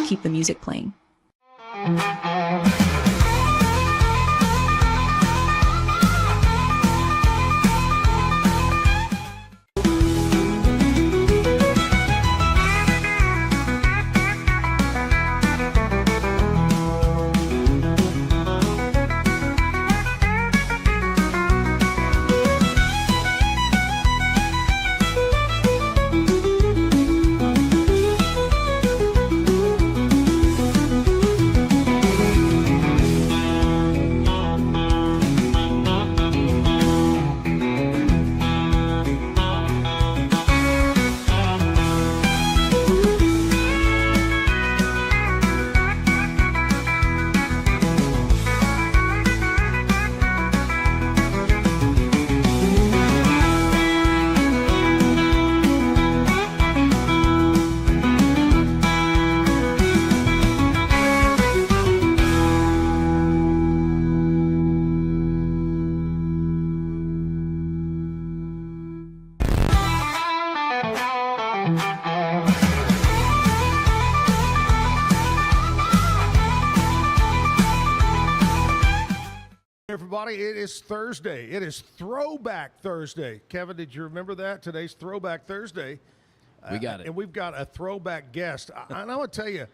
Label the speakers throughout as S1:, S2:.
S1: keep the music playing.
S2: Everybody, it is Thursday. It is Throwback Thursday. Kevin, did you remember that? Today's Throwback Thursday.
S3: We got it.
S2: And we've got a throwback guest. And I want to tell you,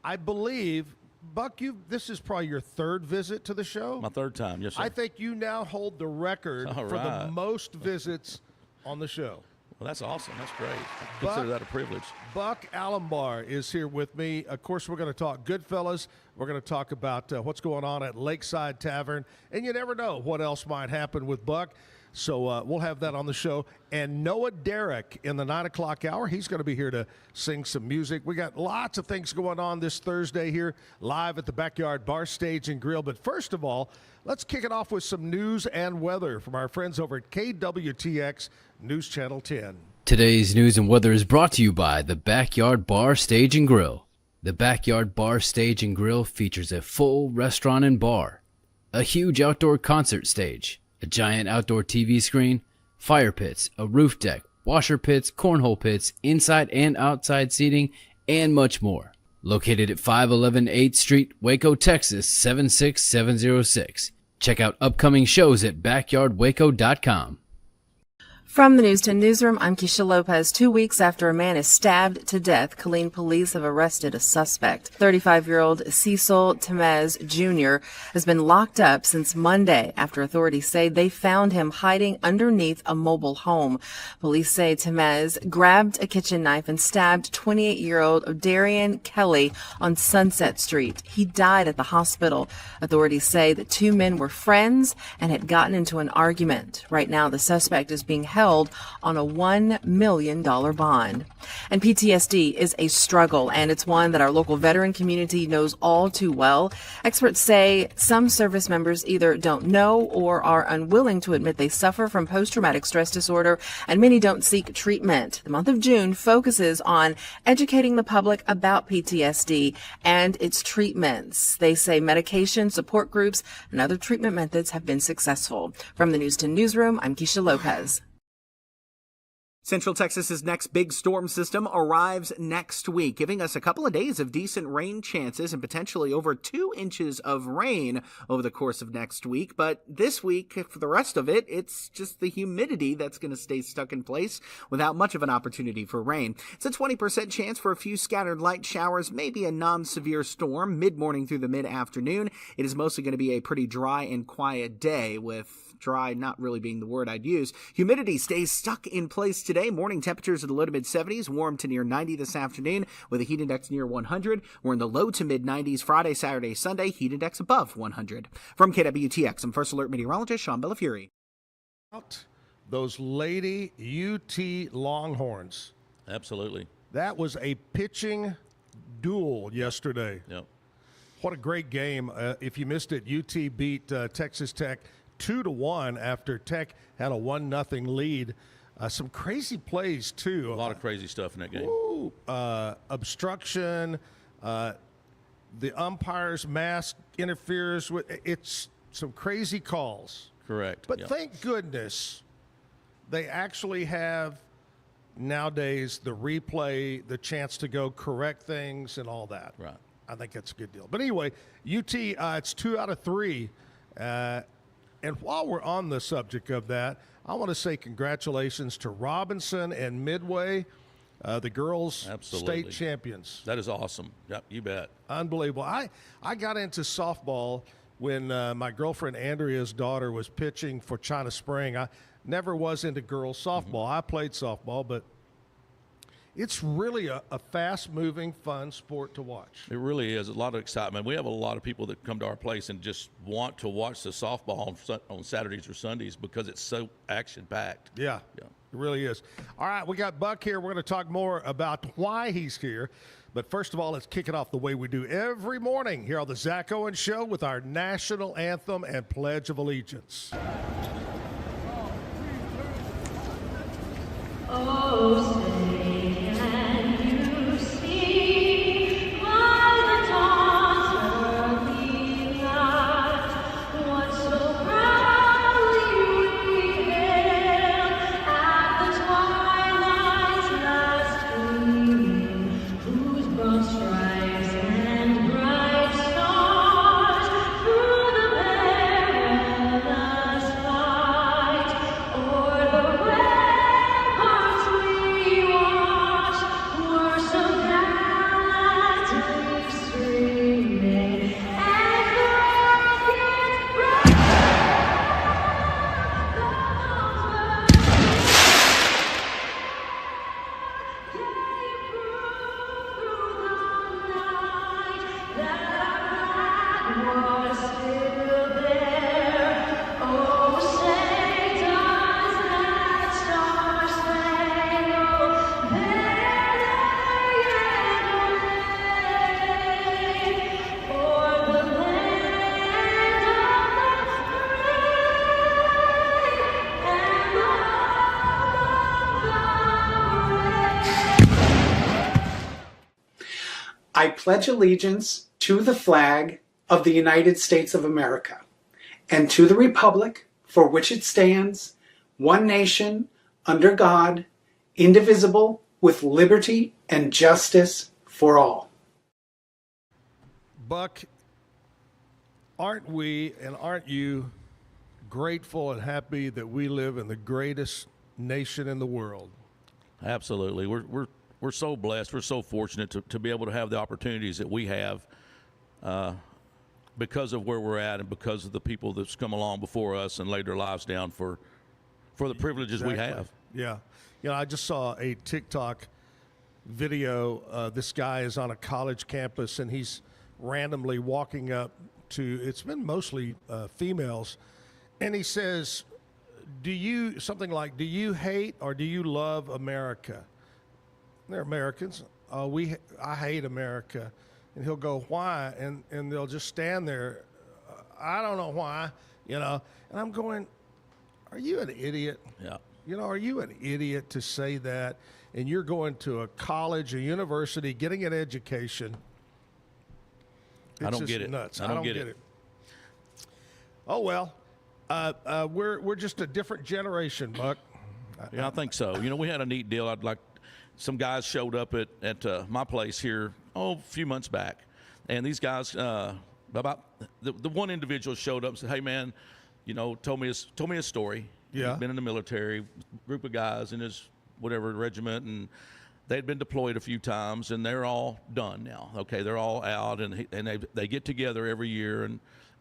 S2: I believe, Buck, this is probably your third visit to the show.
S3: My third time, yes, sir.
S2: I think you now hold the record for the most visits on the show.
S3: Well, that's awesome. That's great. I consider that a privilege.
S2: Buck Alambar is here with me. Of course, we're going to talk Goodfellas. We're going to talk about what's going on at Lakeside Tavern. And you never know what else might happen with Buck. So we'll have that on the show. And Noah Derrick in the 9 o'clock hour. He's going to be here to sing some music. We got lots of things going on this Thursday here live at the Backyard Bar, Stage, and Grill. But first of all, let's kick it off with some news and weather from our friends over at KWTX News Channel 10.
S4: Today's news and weather is brought to you by the Backyard Bar, Stage, and Grill. The Backyard Bar, Stage, and Grill features a full restaurant and bar, a huge outdoor concert stage, a giant outdoor TV screen, fire pits, a roof deck, washer pits, cornhole pits, inside and outside seating, and much more. Located at 511 8th Street, Waco, Texas, 76706. Check out upcoming shows at backyardwaco.com.
S5: From the News 10 Newsroom, I'm Keisha Lopez. 2 weeks after a man is stabbed to death, Killeen police have arrested a suspect. 35-year-old Cecil Temez Jr. has been locked up since Monday after authorities say they found him hiding underneath a mobile home. Police say Temez grabbed a kitchen knife and stabbed 28-year-old Darian Kelly on Sunset Street. He died at the hospital. Authorities say the two men were friends and had gotten into an argument. Right now, the suspect is being held on a $1 million bond. And PTSD is a struggle, and it's one that our local veteran community knows all too well. Experts say some service members either don't know or are unwilling to admit they suffer from post-traumatic stress disorder, and many don't seek treatment. The month of June focuses on educating the public about PTSD and its treatments. They say medication, support groups, and other treatment methods have been successful. From the News 10 Newsroom, I'm Keisha Lopez.
S6: Central Texas's next big storm system arrives next week, giving us a couple of days of decent rain chances and potentially over 2 inches of rain over the course of next week. But this week, for the rest of it, it's just the humidity that's going to stay stuck in place without much of an opportunity for rain. It's a 20% chance for a few scattered light showers, maybe a non-severe storm mid-morning through the mid-afternoon. It is mostly going to be a pretty dry and quiet day, with dry not really being the word I'd use. Humidity stays stuck in place today. Morning temperatures in the low to mid 70s, warm to near 90 this afternoon with a heat index near 100. We're in the low to mid 90s Friday, Saturday, Sunday, heat index above 100. From KWTX, I'm First Alert Meteorologist Sean Bellafury.
S2: Those Lady UT Longhorns.
S3: Absolutely.
S2: That was a pitching duel yesterday.
S3: Yep.
S2: What a great game. If you missed it, UT beat Texas Tech 2-1 after Tech had a 1-0 lead. Some crazy plays, too.
S3: A lot of crazy stuff in that game.
S2: Obstruction, the umpire's mask interferes with it's some crazy calls.
S3: Correct.
S2: But thank goodness they actually have nowadays, the replay, the chance to go correct things and all that.
S3: Right.
S2: I think that's a good deal. But anyway, UT, it's 2 out of 3. And while we're on the subject of that, I want to say congratulations to Robinson and Midway, the girls'
S3: Absolutely.
S2: state champions.
S3: That is awesome. Yep, you bet.
S2: Unbelievable. I got into softball when my girlfriend Andrea's daughter was pitching for China Spring. I never was into girls softball. I played softball, but it's really a fast-moving, fun sport to watch.
S3: It really is. A lot of excitement. We have a lot of people that come to our place and just want to watch the softball on Saturdays or Sundays because it's so action-packed.
S2: Yeah, it really is. All right, we got Buck here. We're going to talk more about why he's here. But first of all, let's kick it off the way we do every morning here on the Zack Owen Show with our national anthem and Pledge of Allegiance.
S1: Oh, say can you see by the dawn's early light what so proudly we hailed at the twilight's last gleaming, whose broad stripes and bright stars through the perilous fight o'er the ramparts we watched were so gallantly streaming, and the rocket's bright bombs were gave proof through the night that our flag was still there. Oh, say does that star-spangled banner yet wave o'er the land of the brave and the home of the brave?
S7: I pledge allegiance to the flag of the United States of America and to the republic for which it stands, one nation, under God, indivisible, with liberty and justice for all.
S2: Buck, aren't we and aren't you grateful and happy that we live in the greatest nation in the world?
S3: Absolutely. We're so blessed. We're so fortunate to be able to have the opportunities that we have because of where we're at and because of the people that's come along before us and laid their lives down for the privileges we have.
S2: Yeah. You know, I just saw a TikTok video. This guy is on a college campus and he's randomly walking up to, it's been mostly females, and he says, do you hate or do you love America? They're Americans. I hate America. And he'll go, why? And they'll just stand there. I don't know why, you know. And I'm going, are you an idiot?
S3: Yeah.
S2: You know, are you an idiot to say that? And you're going to a college, a university, getting an education. It's
S3: I don't
S2: just
S3: get it.
S2: Nuts.
S3: I don't get it.
S2: Oh well, we're just a different generation, Buck.
S3: Yeah, I think so. You know, we had a neat deal. Some guys showed up at my place here, a few months back. And these guys, about the one individual showed up and said, hey, man, you know, told me a story.
S2: Yeah.
S3: He'd been in the military, group of guys in his whatever regiment, and they'd been deployed a few times, and they're all done now. Okay, they're all out, and they get together every year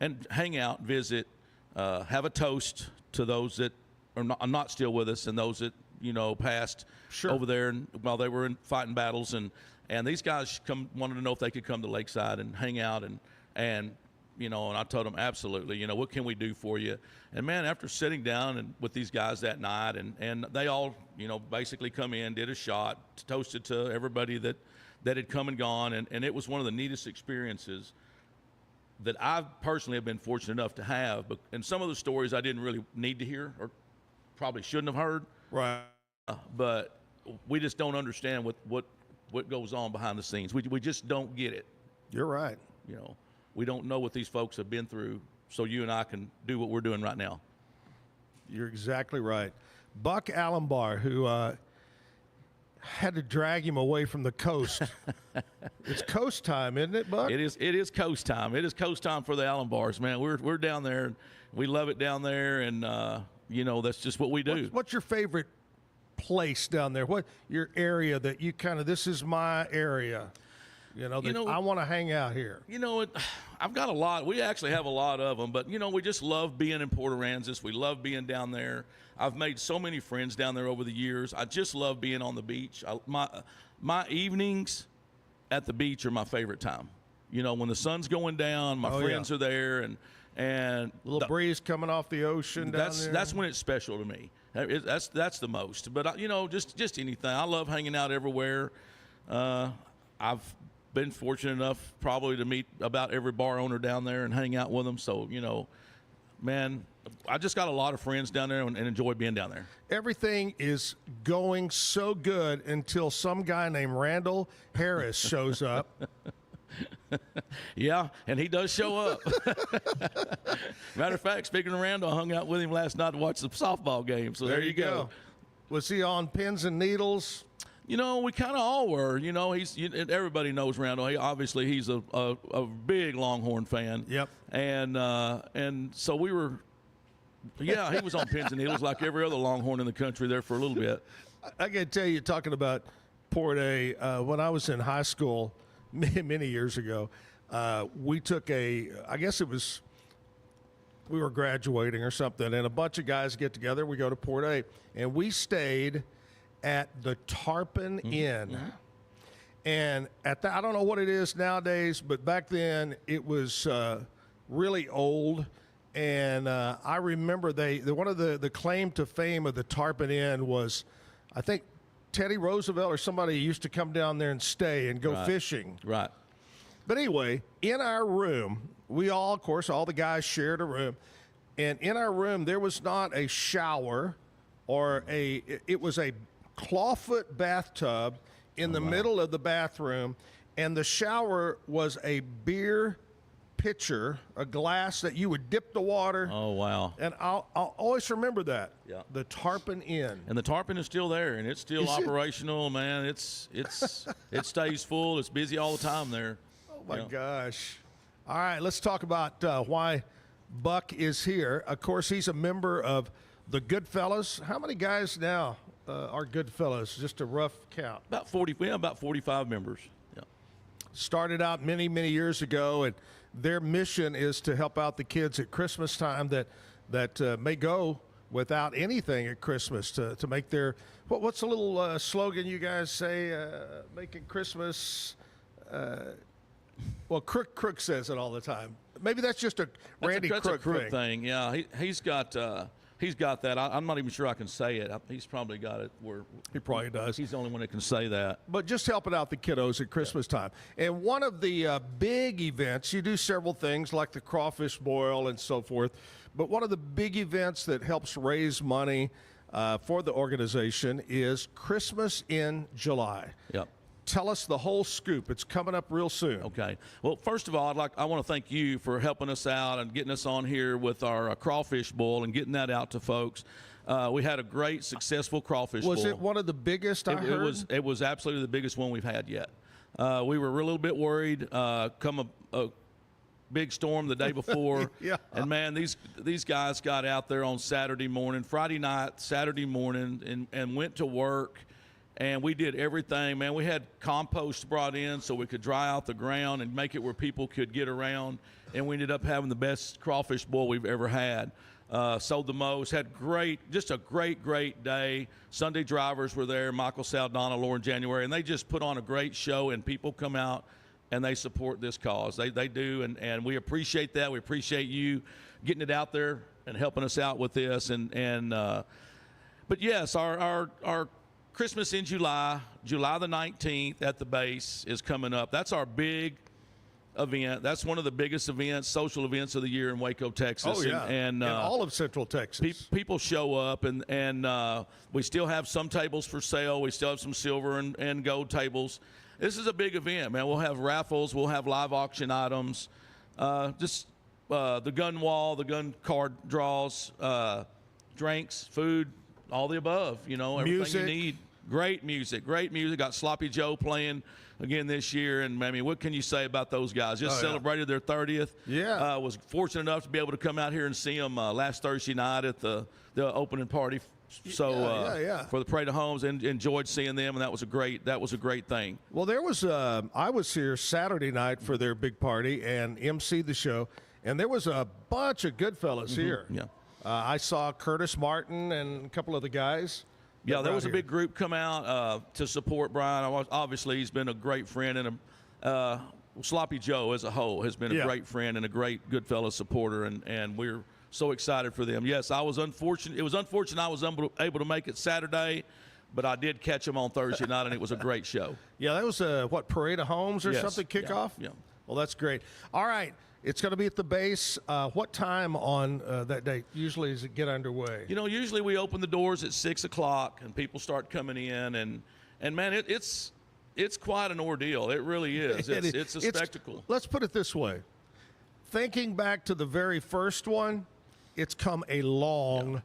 S3: and hang out, visit, have a toast to those that are not still with us and those that, you know, passed over there and while they were fighting battles, and these guys wanted to know if they could come to Lakeside and hang out and you know, and I told them absolutely, you know, what can we do for you? And man, after sitting down and with these guys that night, and they all, you know, basically come in, did a shot, toasted to everybody that had come and gone, and it was one of the neatest experiences that I personally have been fortunate enough to have. And some of the stories I didn't really need to hear or probably shouldn't have heard.
S2: Right.
S3: But we just don't understand what goes on behind the scenes. We just don't get it.
S2: You're right.
S3: You know, we don't know what these folks have been through, so you and I can do what we're doing right now.
S2: You're exactly right. Buck Alambar, who Had to drag him away from the coast. It's coast time, isn't it, Buck?
S3: It is coast time. It is coast time for the Alambars, man. We're down there. We love it down there, and that's just what we do.
S2: What's your favorite place down there? What your area that you kind of, this is my area? I want to hang out here.
S3: I've got a lot. We actually have a lot of them, but we just love being in Port Aransas. We love being down there. I've made so many friends down there over the years. I just love being on the beach. My evenings at the beach are my favorite time. When the sun's going down, my friends are there, and
S2: a little breeze coming off the ocean down there.
S3: That's when it's special to me. That's the most. But just anything. I love hanging out everywhere. I've been fortunate enough probably to meet about every bar owner down there and hang out with them. So, man, I just got a lot of friends down there and enjoy being down there.
S2: Everything is going so good until some guy named Randall Harris shows up.
S3: Yeah, and he does show up. Matter of fact, speaking of Randall, I hung out with him last night to watch the softball game. So there you go.
S2: Was he on pins and needles?
S3: We kind of all were. Everybody knows Randall. He's a big Longhorn fan.
S2: Yep.
S3: And so we were. Yeah, he was on pins and needles like every other Longhorn in the country there for a little bit.
S2: I got to tell you, talking about Port A, when I was in high school many years ago, we took we were graduating or something, and a bunch of guys get together. We go to Port A, and we stayed at the Tarpon Inn. And at that, I don't know what it is nowadays, but back then it was really old. And I remember one of the claim to fame of the Tarpon Inn was, I think Teddy Roosevelt or somebody used to come down there and stay and go fishing.
S3: Right.
S2: But anyway, in our room, we all, of course, all the guys shared a room. And in our room, there was not a shower or it was a clawfoot bathtub in the middle of the bathroom. And the shower was a beer pitcher, a glass that you would dip the water.
S3: Oh, wow.
S2: And I'll always remember that.
S3: Yeah.
S2: The Tarpon Inn.
S3: And the Tarpon is still there, and it's still operational, man. It stays full. It's busy all the time there.
S2: Oh, my gosh. All right, let's talk about why Buck is here. Of course, he's a member of the Goodfellas. How many guys now are Goodfellas? Just a rough count.
S3: About 40. We have about 45 members. Yeah.
S2: Started out many years ago, and their mission is to help out the kids at Christmas time that may go without anything at Christmas to make their what's the little slogan you guys say? Making Christmas. Well, Crook says it all the time. Maybe that's just a Randy Crook
S3: thing. Yeah, he's got that. I'm not even sure I can say it. He's probably got it where
S2: he probably does.
S3: He's the only one that can say that.
S2: But just helping out the kiddos at Christmas time. And one of the big events, you do several things like the crawfish boil and so forth, but one of the big events that helps raise money for the organization is Christmas in July.
S3: Yep.
S2: Tell us the whole scoop. It's coming up real soon.
S3: Okay. Well, first of all, I want to thank you for helping us out and getting us on here with our crawfish boil and getting that out to folks. We had a great, successful crawfish boil.
S2: Was it one of the biggest I heard?
S3: It was absolutely the biggest one we've had yet. We were a little bit worried. Come a big storm the day before.
S2: Yeah.
S3: And, man, these guys got out there on Saturday morning, Friday night, Saturday morning, and went to work. And we did everything, man. We had compost brought in so we could dry out the ground and make it where people could get around. And we ended up having the best crawfish boil we've ever had. Sold the most, had just a great day. Sunday drivers were there, Michael Saldana, Lauren January, and they just put on a great show, and people come out and they support this cause. They do, and we appreciate that. We appreciate you getting it out there and helping us out with this. But yes, our Christmas in July the 19th at the base is coming up. That's our big event. That's one of the biggest events, social events of the year in Waco, Texas.
S2: Oh, yeah. And all of Central Texas.
S3: People show up, and we still have some tables for sale. We still have some silver and gold tables. This is a big event, man. We'll have raffles. We'll have live auction items. The gun wall, the gun card draws, drinks, food, all the above, everything
S2: Music.
S3: you need. Great music. Got Sloppy Joe playing again this year. And, I mean, what can you say about those guys? Just celebrated their 30th.
S2: Yeah.
S3: Was fortunate enough to be able to come out here and see them last Thursday night at the opening party. So for the Parade of Homes, and enjoyed seeing them, and that was a great thing.
S2: Well, there was I was here Saturday night for their big party and emceed the show, and there was a bunch of Goodfellas here.
S3: Yeah.
S2: I saw Curtis Martin and a couple of the guys.
S3: Yeah, there was a
S2: here.
S3: big group come out to support Brian. Obviously, he's been a great friend, and Sloppy Joe as a whole has been a great friend and a great Goodfellas supporter, and we're so excited for them. Yes, I was unfortunate. It was unfortunate I was able to make it Saturday, but I did catch them on Thursday night, and it was a great show.
S2: Yeah, that was Parade of Homes or something kickoff?
S3: Yeah.
S2: Well, that's great. All right. It's going to be at the base. What time on that day usually does it get underway?
S3: You know, usually we open the doors at 6 o'clock, and people start coming in, and man, it's quite an ordeal. It really is. It's a spectacle.
S2: Let's put it this way. Thinking back to the very first one, it's come a long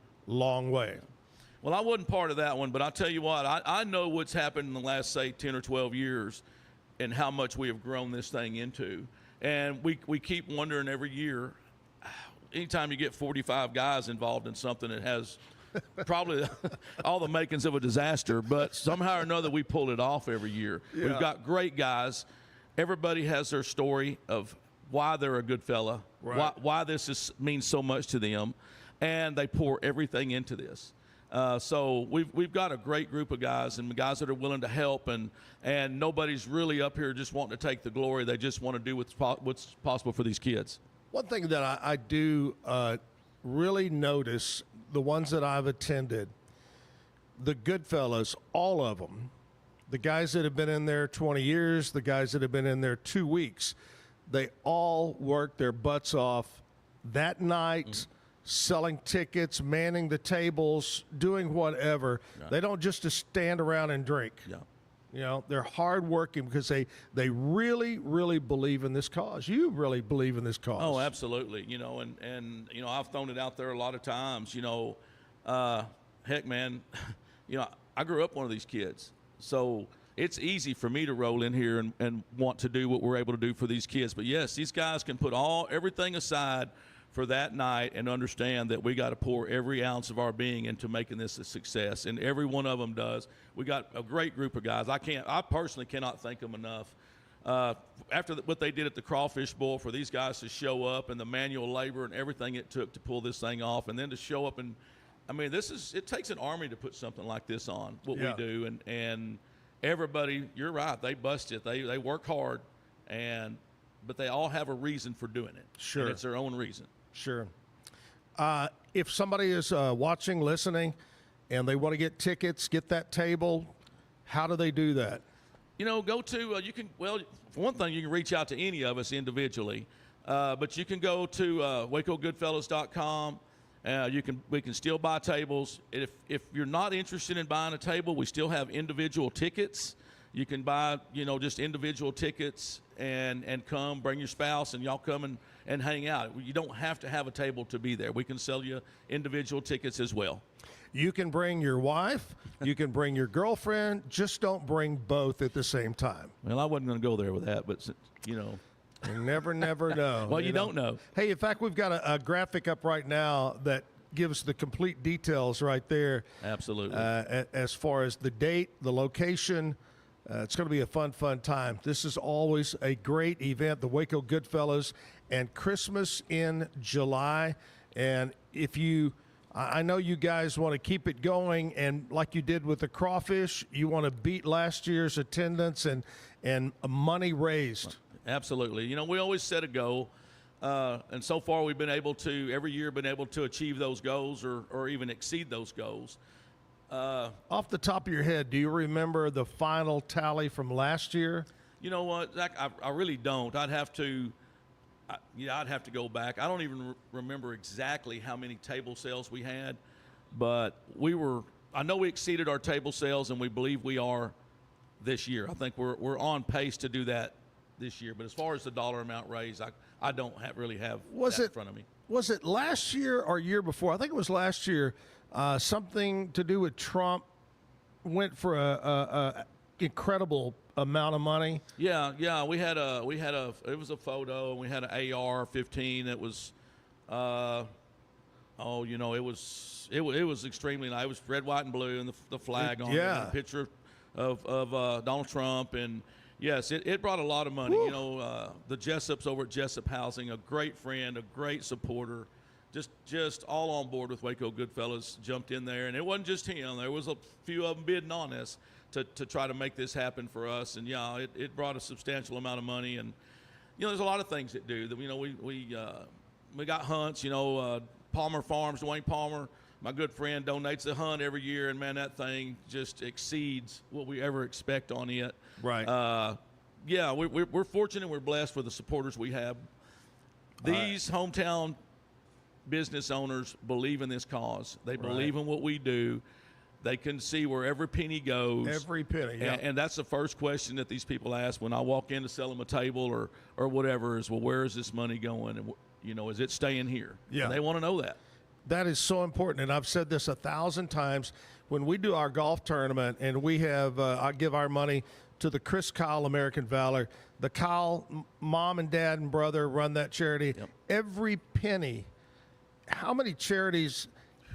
S2: way.
S3: Well, I wasn't part of that one, but I'll tell you what, I know what's happened in the last, say, 10 or 12 years and how much we have grown this thing into. And we keep wondering every year, anytime you get 45 guys involved in something, it has probably all the makings of a disaster, but somehow or another we pull it off every year.
S2: Yeah.
S3: We've got great guys. Everybody has their story of why they're a good fella, why this means so much to them, and they pour everything into this. So we've got a great group of guys and guys that are willing to help, and nobody's really up here just wanting to take the glory. They just want to do what's possible for these kids.
S2: One thing that I do really notice, the ones that I've attended, the Goodfellas, all of them, the guys that have been in there 20 years, the guys that have been in there 2 weeks, they all work their butts off that night, selling tickets, manning the tables, doing whatever. Yeah. They don't just stand around and drink.
S3: Yeah.
S2: You know, they're hardworking because they really, really believe in this cause. You really believe in this cause.
S3: Oh, absolutely. You know, and you know, I've thrown it out there a lot of times. You know, heck, man, you know, I grew up one of these kids, so it's easy for me to roll in here and want to do what we're able to do for these kids. But yes, these guys can put everything aside for that night and understand that we got to pour every ounce of our being into making this a success, and every one of them does. We got a great group of guys. I personally cannot thank them enough. After what they did at the Crawfish Bowl, for these guys to show up and the manual labor and everything it took to pull this thing off, and then to show up, and I mean, it takes an army to put something like this on, what we do, and everybody, you're right, they bust it. They work hard, but they all have a reason for doing it.
S2: Sure.
S3: And it's their own reason.
S2: Sure. If somebody is watching, listening, and they want to get tickets, get that table, how do they do that?
S3: You know, go to, for one thing, you can reach out to any of us individually, but you can go to WacoGoodfellas.com. We can still buy tables. If you're not interested in buying a table, we still have individual tickets. You can buy, just individual tickets and come, bring your spouse, and y'all come and hang out. You don't have to have a table to be there. We can sell you individual tickets as well.
S2: You can bring your wife. You can bring your girlfriend. Just don't bring both at the same time.
S3: Well, I wasn't going to go there with that, but,
S2: You never know.
S3: Well, you don't know.
S2: Hey, in fact, we've got a graphic up right now that gives the complete details right there.
S3: Absolutely.
S2: As far as the date, the location, it's going to be a fun time. This is always a great event, the Waco Goodfellas, and Christmas in July. And I know you guys want to keep it going, and like you did with the Crawfish, you want to beat last year's attendance and money raised.
S3: Absolutely. We always set a goal, and so far we've been able to, every year, achieve those goals or even exceed those goals.
S2: Off the top of your head, do you remember the final tally from last year?
S3: You know what, Zach, I really don't. I'd have to go back. I don't even remember exactly how many table sales we had, but I know we exceeded our table sales, and we believe we are this year. I think we're on pace to do that this year. But as far as the dollar amount raised, I don't really have that in front of me.
S2: Was it last year or year before? I think it was last year. Something to do with Trump went for a incredible amount of money.
S3: Yeah. It was a photo, and we had an AR-15 that was, it was extremely nice. It was red, white, and blue, and the flag on it, and a picture of Donald Trump, and yes, it brought a lot of money.
S2: Woo.
S3: You know, the Jessups over at Jessup Housing, a great friend, a great supporter, just all on board with Waco Goodfellas, jumped in there, and it wasn't just him. There was a few of them bidding on us to try to make this happen for us, and yeah, it brought a substantial amount of money. And you know, there's a lot of things that do that. You know, we got hunts. You know, Palmer Farms, Dwayne Palmer, my good friend, donates a hunt every year, and man, that thing just exceeds what we ever expect on it.
S2: Right.
S3: Yeah, we're fortunate. We're blessed with the supporters we have. These hometown business owners believe in this cause. They believe in what we do. They can see where every penny goes.
S2: Every penny, yeah.
S3: And that's the first question that these people ask when I walk in to sell them a table or whatever is, well, where is this money going? And, you know, is it staying here?
S2: Yeah.
S3: And they want to know that.
S2: That is so important, and I've said this 1,000 times. When we do our golf tournament and we have, I give our money to the Chris Kyle American Valor. The Kyle mom and dad and brother run that charity.
S3: Yep.
S2: Every penny. How many charities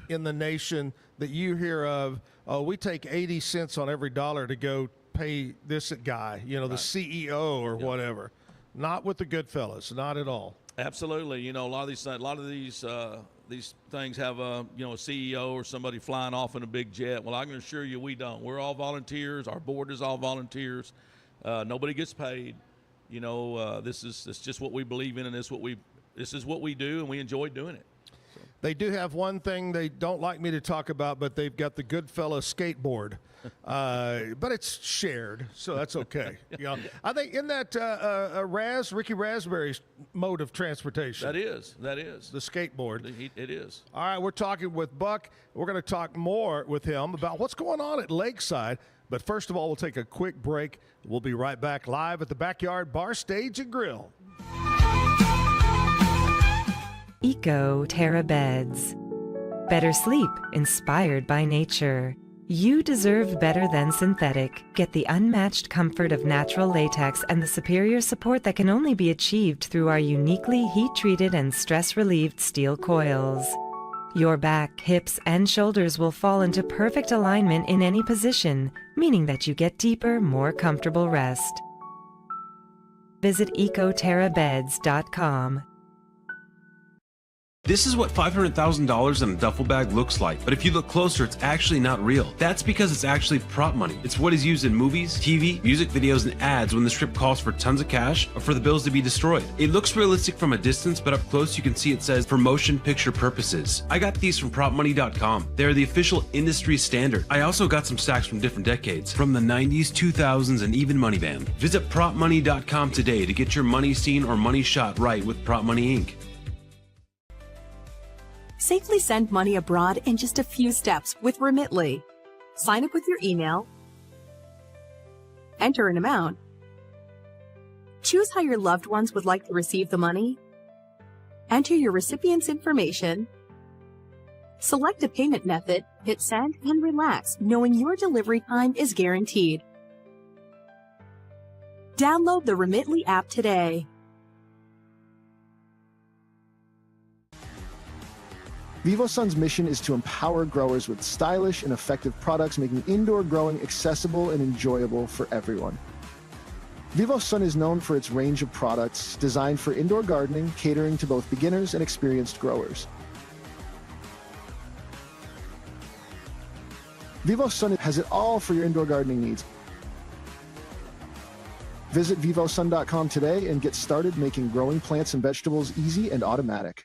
S2: in the nation that you hear of, oh, we take 80 cents on every dollar to go pay this guy, you know, the CEO or whatever. Not with the Goodfellas, not at all.
S3: Absolutely. You know, a lot of these things have a CEO or somebody flying off in a big jet. Well, I can assure you we don't. We're all volunteers. Our board is all volunteers. Nobody gets paid. You know, this is just what we believe in, and this is what we do, and we enjoy doing it.
S2: They do have one thing they don't like me to talk about, but they've got the Goodfellas skateboard. But it's shared, so that's okay. You know, I think in that Ricky Raspberry's mode of transportation.
S3: That is
S2: the skateboard.
S3: It is.
S2: All right, we're talking with Buck. We're going to talk more with him about what's going on at Lakeside. But first of all, we'll take a quick break. We'll be right back live at the Backyard Bar, Stage, and Grill.
S8: Eco Terra Beds. Better sleep inspired by nature. You deserve better than synthetic. Get the unmatched comfort of natural latex and the superior support that can only be achieved through our uniquely heat-treated and stress-relieved steel coils. Your back, hips, and shoulders will fall into perfect alignment in any position, meaning that you get deeper, more comfortable rest. Visit ecoterrabeds.com.
S9: This is what $500,000 in a duffel bag looks like, but if you look closer, it's actually not real. That's because it's actually prop money. It's what is used in movies, TV, music videos, and ads when the script calls for tons of cash or for the bills to be destroyed. It looks realistic from a distance, but up close you can see it says for motion picture purposes. I got these from propmoney.com. They're the official industry standard. I also got some stacks from different decades, from the 90s, 2000s, and even Money Band. Visit propmoney.com today to get your money seen or money shot right with Prop Money Inc.
S10: Safely send money abroad in just a few steps with Remitly. Sign up with your email, enter an amount, choose how your loved ones would like to receive the money, enter your recipient's information, select a payment method, hit send, and relax, knowing your delivery time is guaranteed. Download the Remitly app today.
S11: VivoSun's mission is to empower growers with stylish and effective products, making indoor growing accessible and enjoyable for everyone. VivoSun is known for its range of products designed for indoor gardening, catering to both beginners and experienced growers. VivoSun has it all for your indoor gardening needs. Visit vivosun.com today and get started making growing plants and vegetables easy and automatic.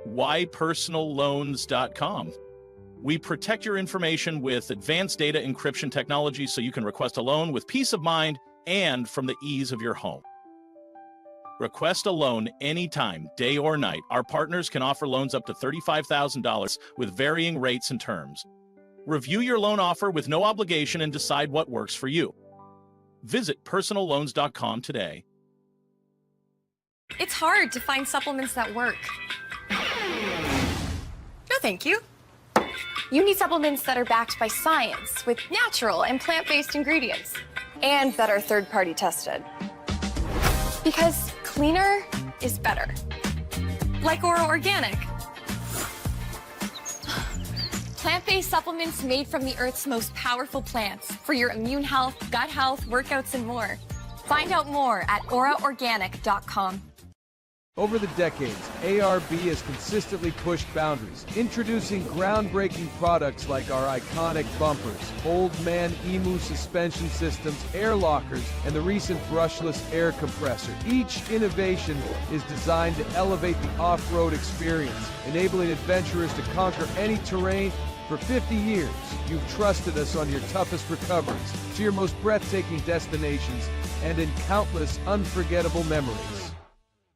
S12: whypersonalloans.com. We protect your information with advanced data encryption technology so you can request a loan with peace of mind and from the ease of your home. Request a loan anytime, day or night. Our partners can offer loans up to $35,000 with varying rates and terms. Review your loan offer with no obligation and decide what works for you. Visit personalloans.com today.
S13: It's hard to find supplements that work. No, thank you. You need supplements that are backed by science with natural and plant-based ingredients and that are third-party tested. Because cleaner is better. Like Ora Organic. Plant-based supplements made from the Earth's most powerful plants for your immune health, gut health, workouts, and more. Find out more at oraorganic.com.
S14: Over the decades, ARB has consistently pushed boundaries, introducing groundbreaking products like our iconic bumpers, Old Man Emu suspension systems, air lockers, and the recent brushless air compressor. Each innovation is designed to elevate the off-road experience, enabling adventurers to conquer any terrain. For 50 years, you've trusted us on your toughest recoveries, to your most breathtaking destinations, and in countless unforgettable memories.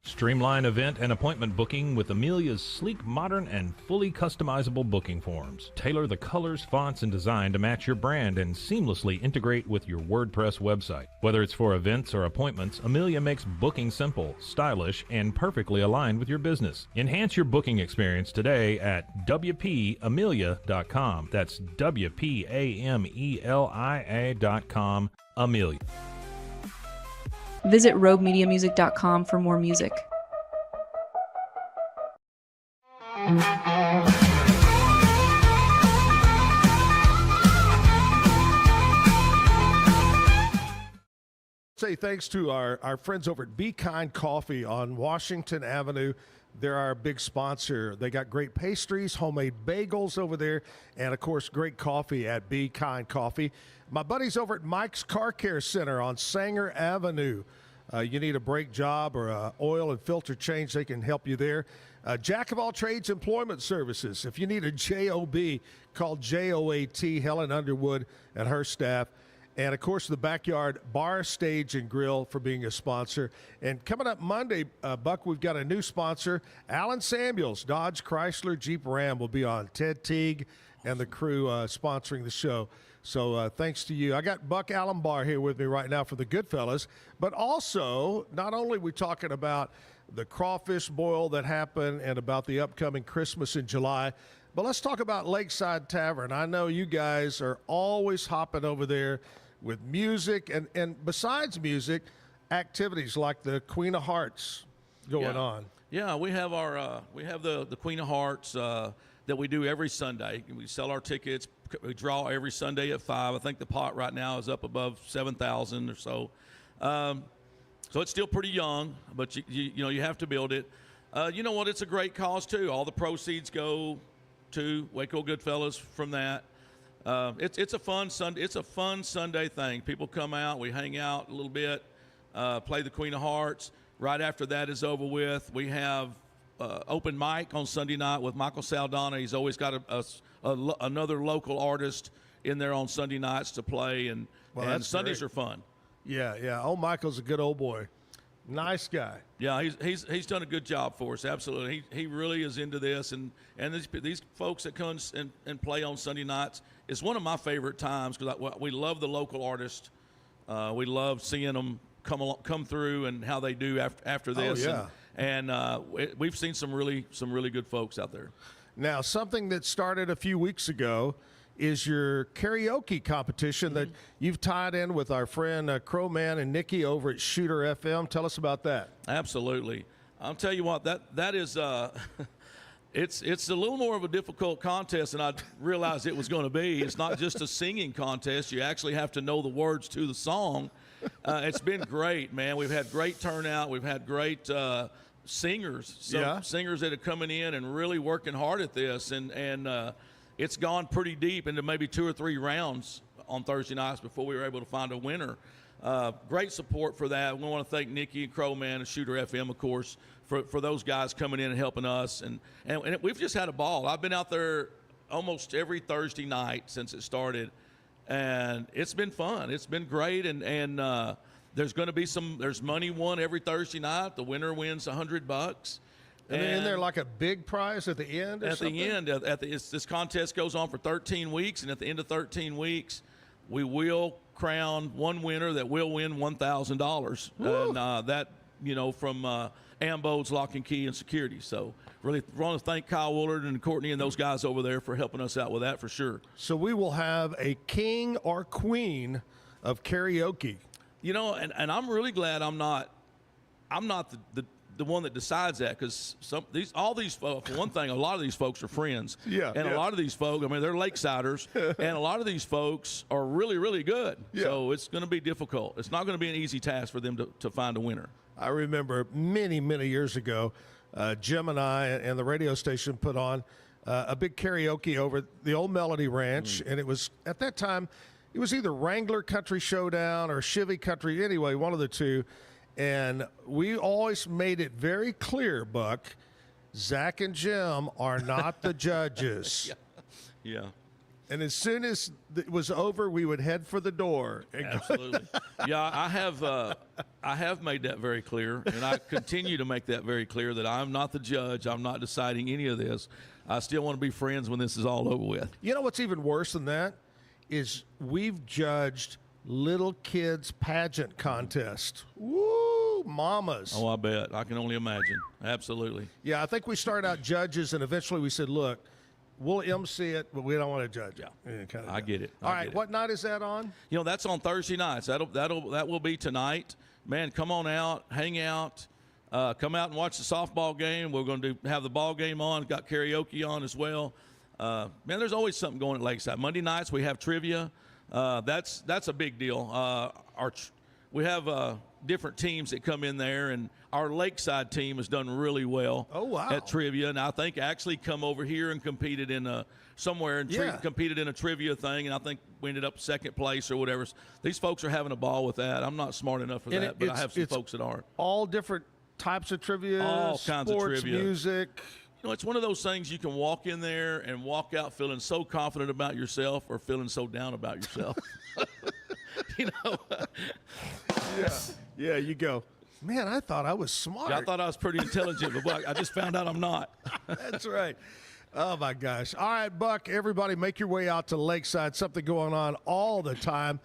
S15: Streamline event and appointment booking with Amelia's sleek, modern, and fully customizable booking forms. Tailor the colors, fonts, and design to match your brand and seamlessly integrate with your WordPress website. Whether it's for events or appointments, Amelia makes booking simple, stylish, and perfectly aligned with your business. Enhance your booking experience today at WPAmelia.com. That's WPAMELIA.com. Amelia.
S16: Visit roguemediamusic.com for more music.
S2: Say thanks to our friends over at Be Kind Coffee on Washington Avenue. They're our big sponsor. They got great pastries, homemade bagels over there, and, of course, great coffee at Be Kind Coffee. My buddies over at Mike's Car Care Center on Sanger Avenue. You need a brake job or a oil and filter change, they can help you there. Jack of all trades employment services. If you need a job, call JOAT, Helen Underwood, and her staff. And, of course, the Backyard Bar, Stage, and Grill for being a sponsor. And coming up Monday, Buck, we've got a new sponsor. Alan Samuels, Dodge, Chrysler, Jeep, Ram will be on. Ted Teague and the crew sponsoring the show. So thanks to you. I got Buck Alambar here with me right now for the Goodfellas. But also, not only are we talking about the crawfish boil that happened and about the upcoming Christmas in July, but let's talk about Lakeside Tavern. I know you guys are always hopping over there with music and besides music, activities like the Queen of Hearts going on.
S3: Yeah, we have our the Queen of Hearts that we do every Sunday. We sell our tickets. We draw every Sunday at 5. I think the pot right now is up above 7,000 or so. So it's still pretty young, but you have to build it. You know what? It's a great cause too. All the proceeds go to Waco Goodfellas from that. It's a fun Sunday. It's a fun Sunday thing. People come out. We hang out a little bit, play the Queen of Hearts. Right after that is over with, we have open mic on Sunday night with Michael Saldana. He's always got another local artist in there on Sunday nights to play, and Sundays are fun.
S2: Yeah. Oh, Michael's a good old boy. Nice guy.
S3: Yeah, he's done a good job for us. Absolutely, he really is into this, and these folks that come and play on Sunday nights is one of my favorite times because we love the local artists. We love seeing them come through and how they do after this.
S2: Oh, yeah.
S3: We've seen some really good folks out there.
S2: Now, something that started a few weeks ago is your karaoke competition that you've tied in with our friend Crowman and Nikki over at Shooter FM. Tell us about that.
S3: Absolutely. I'll tell you what, that is it's a little more of a difficult contest than I realized it was going to be. It's not just a singing contest. You actually have to know the words to the song. It's been great, man. We've had great turnout. We've had great singers, singers that are coming in and really working hard at this, and it's gone pretty deep into maybe 2 or 3 rounds on Thursday nights before we were able to find a winner. Great support for that. We want to thank Nikki and Crowman and Shooter FM, of course, for those guys coming in and helping us, and we've just had a ball. I've been out there almost every Thursday night since it started, and it's been fun. It's been great, and there's going to be there's money won every Thursday night. The winner wins $100.
S2: And then, isn't there like a big prize at the end? Or
S3: at
S2: something?
S3: the end, this contest goes on for 13 weeks, and at the end of 13 weeks, we will crown one winner that will win $1,000. And that, from Ambo's Lock and Key and Security. So really want to thank Kyle Woolard and Courtney and those guys over there for helping us out with that for sure.
S2: So we will have a king or queen of karaoke.
S3: You know, and I'm really glad I'm not the one that decides that, because all these folks, for one thing, a lot of these folks are friends.
S2: Yeah.
S3: And a lot of these folks, I mean, they're Lakesiders, and a lot of these folks are really, really good.
S2: Yeah.
S3: So it's going to be difficult. It's not going to be an easy task for them to find a winner.
S2: I remember many, many years ago, Jim and I and the radio station put on a big karaoke over the old Melody Ranch, and it was, at that time, it was either Wrangler Country Showdown or Chevy Country, anyway, one of the two. And we always made it very clear, Buck, Zach and Jim are not the judges.
S3: Yeah.
S2: And as soon as it was over, we would head for the door.
S3: Absolutely. Yeah, I have made that very clear, and I continue to make that very clear that I'm not the judge. I'm not deciding any of this. I still want to be friends when this is all over with.
S2: You know what's even worse than that is we've judged little kids pageant contest. Woo, mamas.
S3: Oh, I bet. I can only imagine. Absolutely.
S2: Yeah, I think we started out judges, and eventually we said, look, we'll MC it, but we don't want to judge it.
S3: Yeah, I get it.
S2: All right, what night is that on?
S3: You know, that's on Thursday nights. That will be tonight. Man, come on out, hang out, come out and watch the softball game. We're going to have the ball game on. Got karaoke on as well. Man, there's always something going at Lakeside. Monday nights we have trivia. That's a big deal. We have different teams that come in there, and our Lakeside team has done really well at trivia, and I think actually come over here and competed in somewhere and competed in a trivia thing, and I think we ended up second place or whatever. These folks are having a ball with that. I'm not smart enough for that, but I have some folks that are.
S2: All different types of trivia,
S3: all kinds of
S2: sports,
S3: trivia,
S2: music.
S3: You know, it's one of those things you can walk in there and walk out feeling so confident about yourself or feeling so down about yourself. You know?
S2: Yeah, you go, man, I thought I was smart.
S3: Yeah, I thought I was pretty intelligent, but Buck, I just found out I'm not.
S2: That's right. Oh, my gosh. All right, Buck, everybody make your way out to Lakeside. Something going on all the time.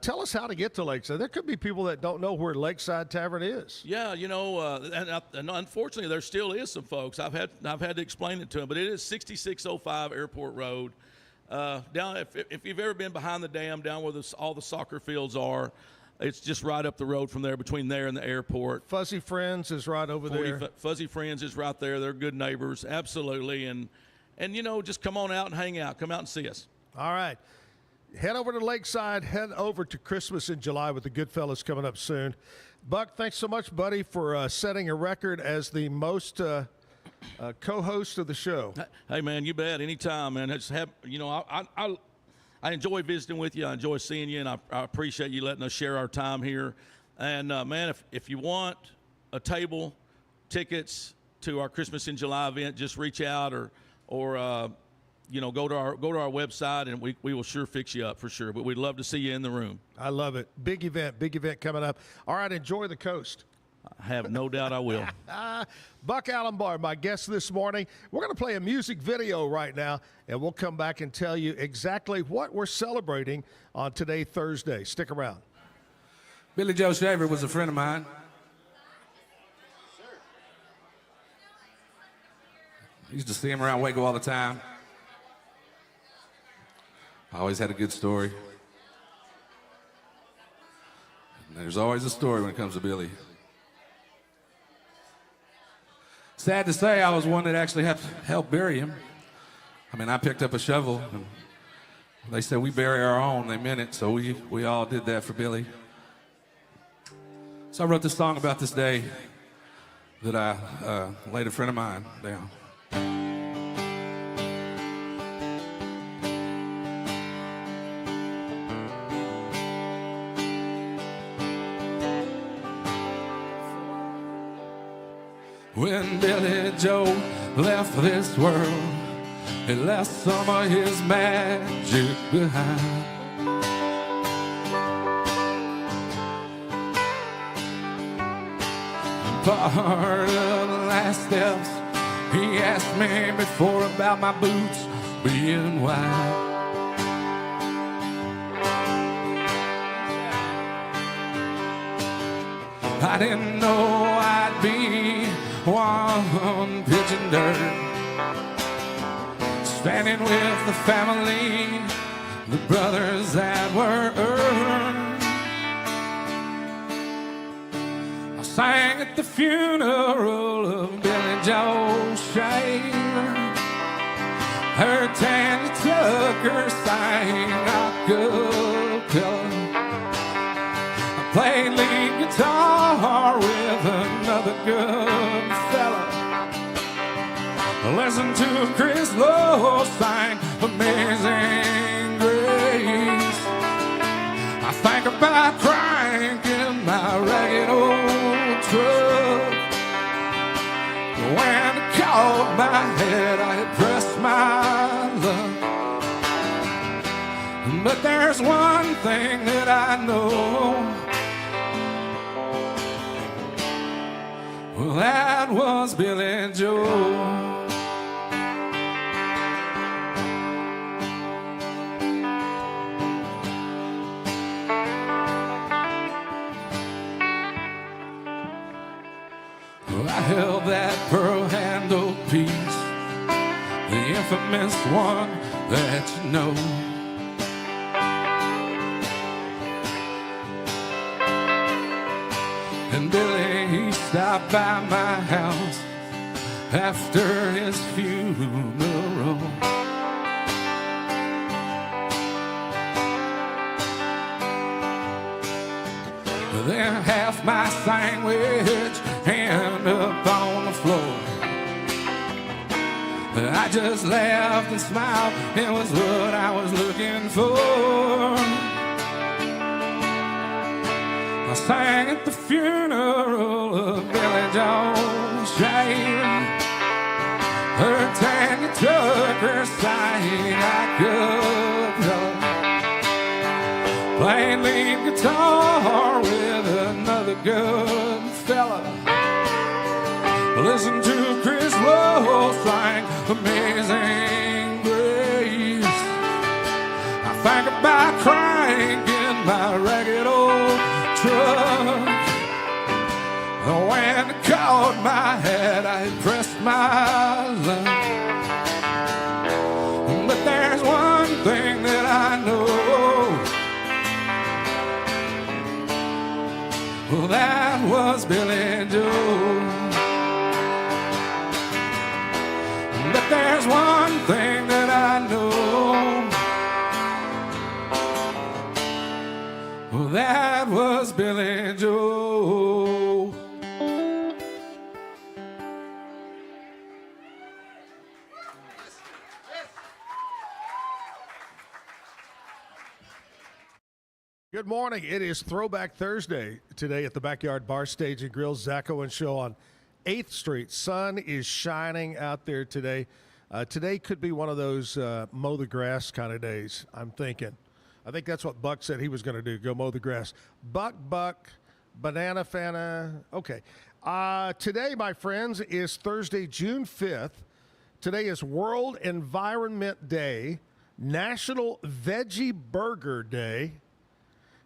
S2: Tell us how to get to Lakeside. There could be people that don't know where Lakeside Tavern is.
S3: Yeah, you know, and unfortunately, there still is some folks. I've had to explain it to them, but it is 6605 Airport Road. Down, if you've ever been behind the dam, down where all the soccer fields are, it's just right up the road from there, between there and the airport.
S2: Fuzzy Friends is right over there.
S3: Fuzzy Friends is right there. They're good neighbors, absolutely. And you know, just come on out and hang out. Come out and see us.
S2: All right. Head over to Lakeside. Head over to Christmas in July with the Goodfellas coming up soon. Buck, thanks so much, buddy, for setting a record as the most co-host of the show.
S3: Hey, man, you bet. Anytime, man. I enjoy visiting with you. I enjoy seeing you, and I appreciate you letting us share our time here. And, man, if you want a table, tickets to our Christmas in July event, just reach out or you know, go to our website, and we will sure fix you up for sure. But we'd love to see you in the room.
S2: I love it. Big event coming up. All right, enjoy the coast.
S3: I have no doubt I will.
S2: Buck Alambar, my guest this morning. We're going to play a music video right now, and we'll come back and tell you exactly what we're celebrating on today, Thursday. Stick around.
S17: Billy Joe Shaver was a friend of mine. I used to see him around Waco all the time. I always had a good story. And there's always a story when it comes to Billy. Sad to say, I was one that actually had to help bury him. I mean, I picked up a shovel, and they said we bury our own. They meant it, so we all did that for Billy. So I wrote this song about this day that I laid a friend of mine down. When Billy Joe left this world, he left some of his magic behind. Part of the last steps, he asked me before about my boots being white. I didn't know I'd be one pitching dirt, standing with the family, the brothers that were earned. I sang at the funeral of Billy Joe Shane, heard Tandy Tucker sing acapella. I played lead guitar with another good fella. Listen to Chris Lowe sing Amazing Grace. I think about cranking my ragged old truck. When it caught my head, I had pressed my luck. But there's one thing that I know. Well, that was Billy Joe. I held that pearl-handled piece, the infamous one that you know. And Billy, he stopped by my house after his funeral. Then half my sandwich end up on the floor. I just laughed and smiled, it was what I was looking for. I sang at the funeral of Billy Joe Shane, heard Tandy Tucker sing acapella, playing lead guitar with another good fella. Listen to Chris Lowe sing Amazing Grace. I think about cranking my ragged old truck. When it caught my head, I had pressed my luck. But there's one thing that I know. Well, that was Billy Joe. But there's one thing that I know. Well, that was Billy Joe.
S2: Good morning. It is Throwback Thursday today at the Backyard Bar Stage and Grill. Zack Owen Show on 8th Street. Sun is shining out there today. Today could be one of those mow the grass kind of days, I'm thinking. I think that's what Buck said he was going to do, go mow the grass. Buck, banana, fana. Okay. Today, my friends, is Thursday, June 5th. Today is World Environment Day, National Veggie Burger Day.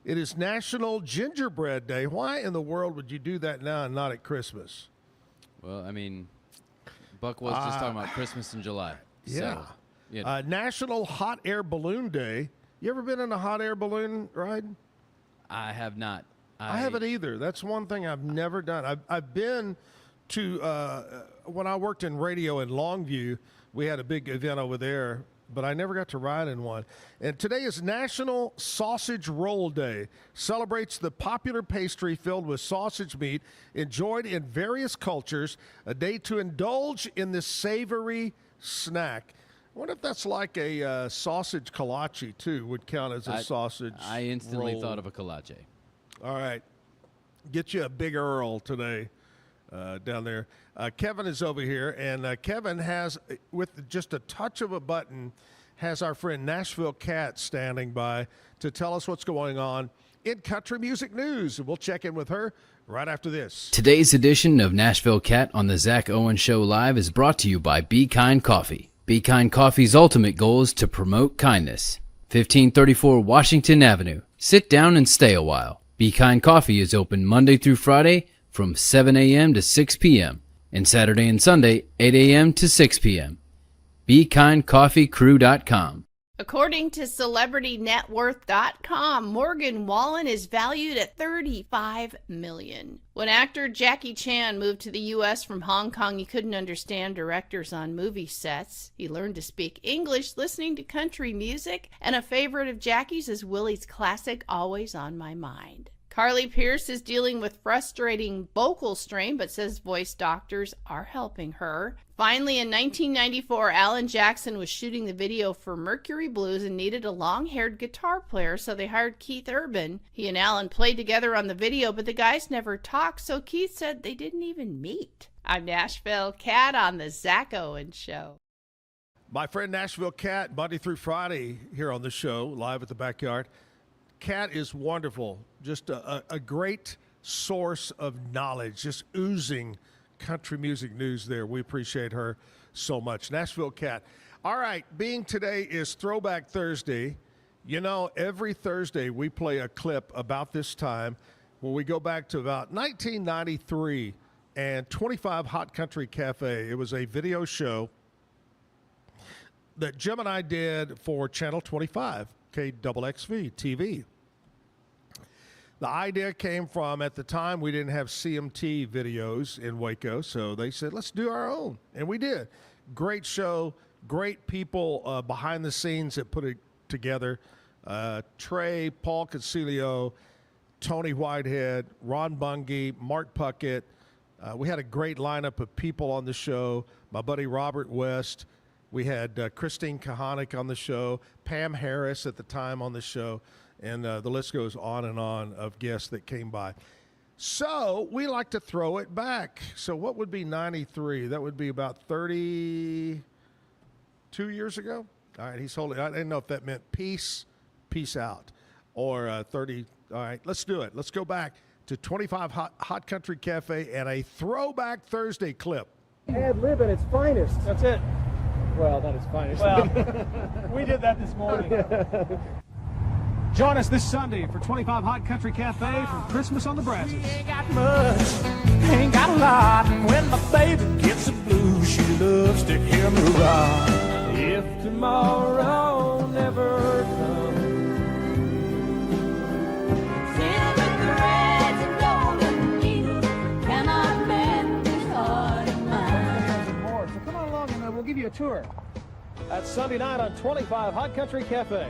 S2: It is National Gingerbread Day. Why in the world would you do that now and not at Christmas?
S4: Well, I mean, Buck was just talking about Christmas in July.
S2: Yeah.
S4: So, you know.
S2: National Hot Air Balloon Day. You ever been in a hot air balloon ride?
S4: I have not.
S2: I haven't either. That's one thing I've never done. I've been to, when I worked in radio in Longview, we had a big event over there, but I never got to ride in one. And today is National Sausage Roll Day. Celebrates the popular pastry filled with sausage meat enjoyed in various cultures, a day to indulge in this savory snack. I wonder if that's like a sausage kolache, too, would count as a sausage
S4: I instantly
S2: roll.
S4: thought of a kolache.
S2: All right. Get you a Big Earl today down there. Kevin is over here, and Kevin has, with just a touch of a button, has our friend Nashville Cat standing by to tell us what's going on in country music news. We'll check in with her right after this.
S4: Today's edition of Nashville Cat on the Zack Owen Show Live is brought to you by Be Kind Coffee. Be Kind Coffee's ultimate goal is to promote kindness. 1534 Washington Avenue. Sit down and stay a while. Be Kind Coffee is open Monday through Friday from 7 a.m. to 6 p.m. and Saturday and Sunday, 8 a.m. to 6 p.m. BeKindCoffeeCrew.com.
S18: According to CelebrityNetWorth.com, Morgan Wallen is valued at $35 million. When actor Jackie Chan moved to the U.S. from Hong Kong, he couldn't understand directors on movie sets. He learned to speak English listening to country music, and a favorite of Jackie's is Willie's classic Always on My Mind. Carly Pearce is dealing with frustrating vocal strain, but says voice doctors are helping her. Finally, in 1994, Alan Jackson was shooting the video for Mercury Blues and needed a long-haired guitar player, so they hired Keith Urban. He and Alan played together on the video, but the guys never talked, so Keith said they didn't even meet. I'm Nashville Cat on the Zack Owen Show.
S2: My friend Nashville Cat, Monday through Friday here on the show, live at the Backyard. Cat is wonderful, just a great source of knowledge, just oozing country music news there. We appreciate her so much. Nashville Cat. All right, being today is Throwback Thursday. You know, every Thursday we play a clip about this time when we go back to about 1993 and 25 Hot Country Cafe. It was a video show that Jim and I did for Channel 25, KXXV TV. The idea came from, at the time, we didn't have CMT videos in Waco, so they said, let's do our own. And we did. Great show, great people behind the scenes that put it together. Trey, Paul Concilio, Tony Whitehead, Ron Bungie, Mark Puckett. We had a great lineup of people on the show. My buddy Robert West. We had Christine Kahanik on the show, Pam Harris at the time on the show, and the list goes on and on of guests that came by. So we like to throw it back. So what would be 93? That would be about 32 years ago. All right, he's holding. I didn't know if that meant peace out, or 30. All right, let's do it. Let's go back to 25 Hot Country Cafe and a Throwback Thursday clip.
S19: Ad lib at its finest.
S20: That's it.
S19: Well, not its finest.
S20: Well, we did that this morning. Join us this Sunday for 25 Hot Country Cafe for Christmas on the Brazos.
S21: Ain't got much, ain't got a lot, and when my baby gets the blues, she loves to hear me rock. If tomorrow never comes,
S1: Silver threads and golden needles cannot mend this heart of mine.
S20: More. So come on along and we'll give you a tour. That's Sunday night on 25 Hot Country Cafe.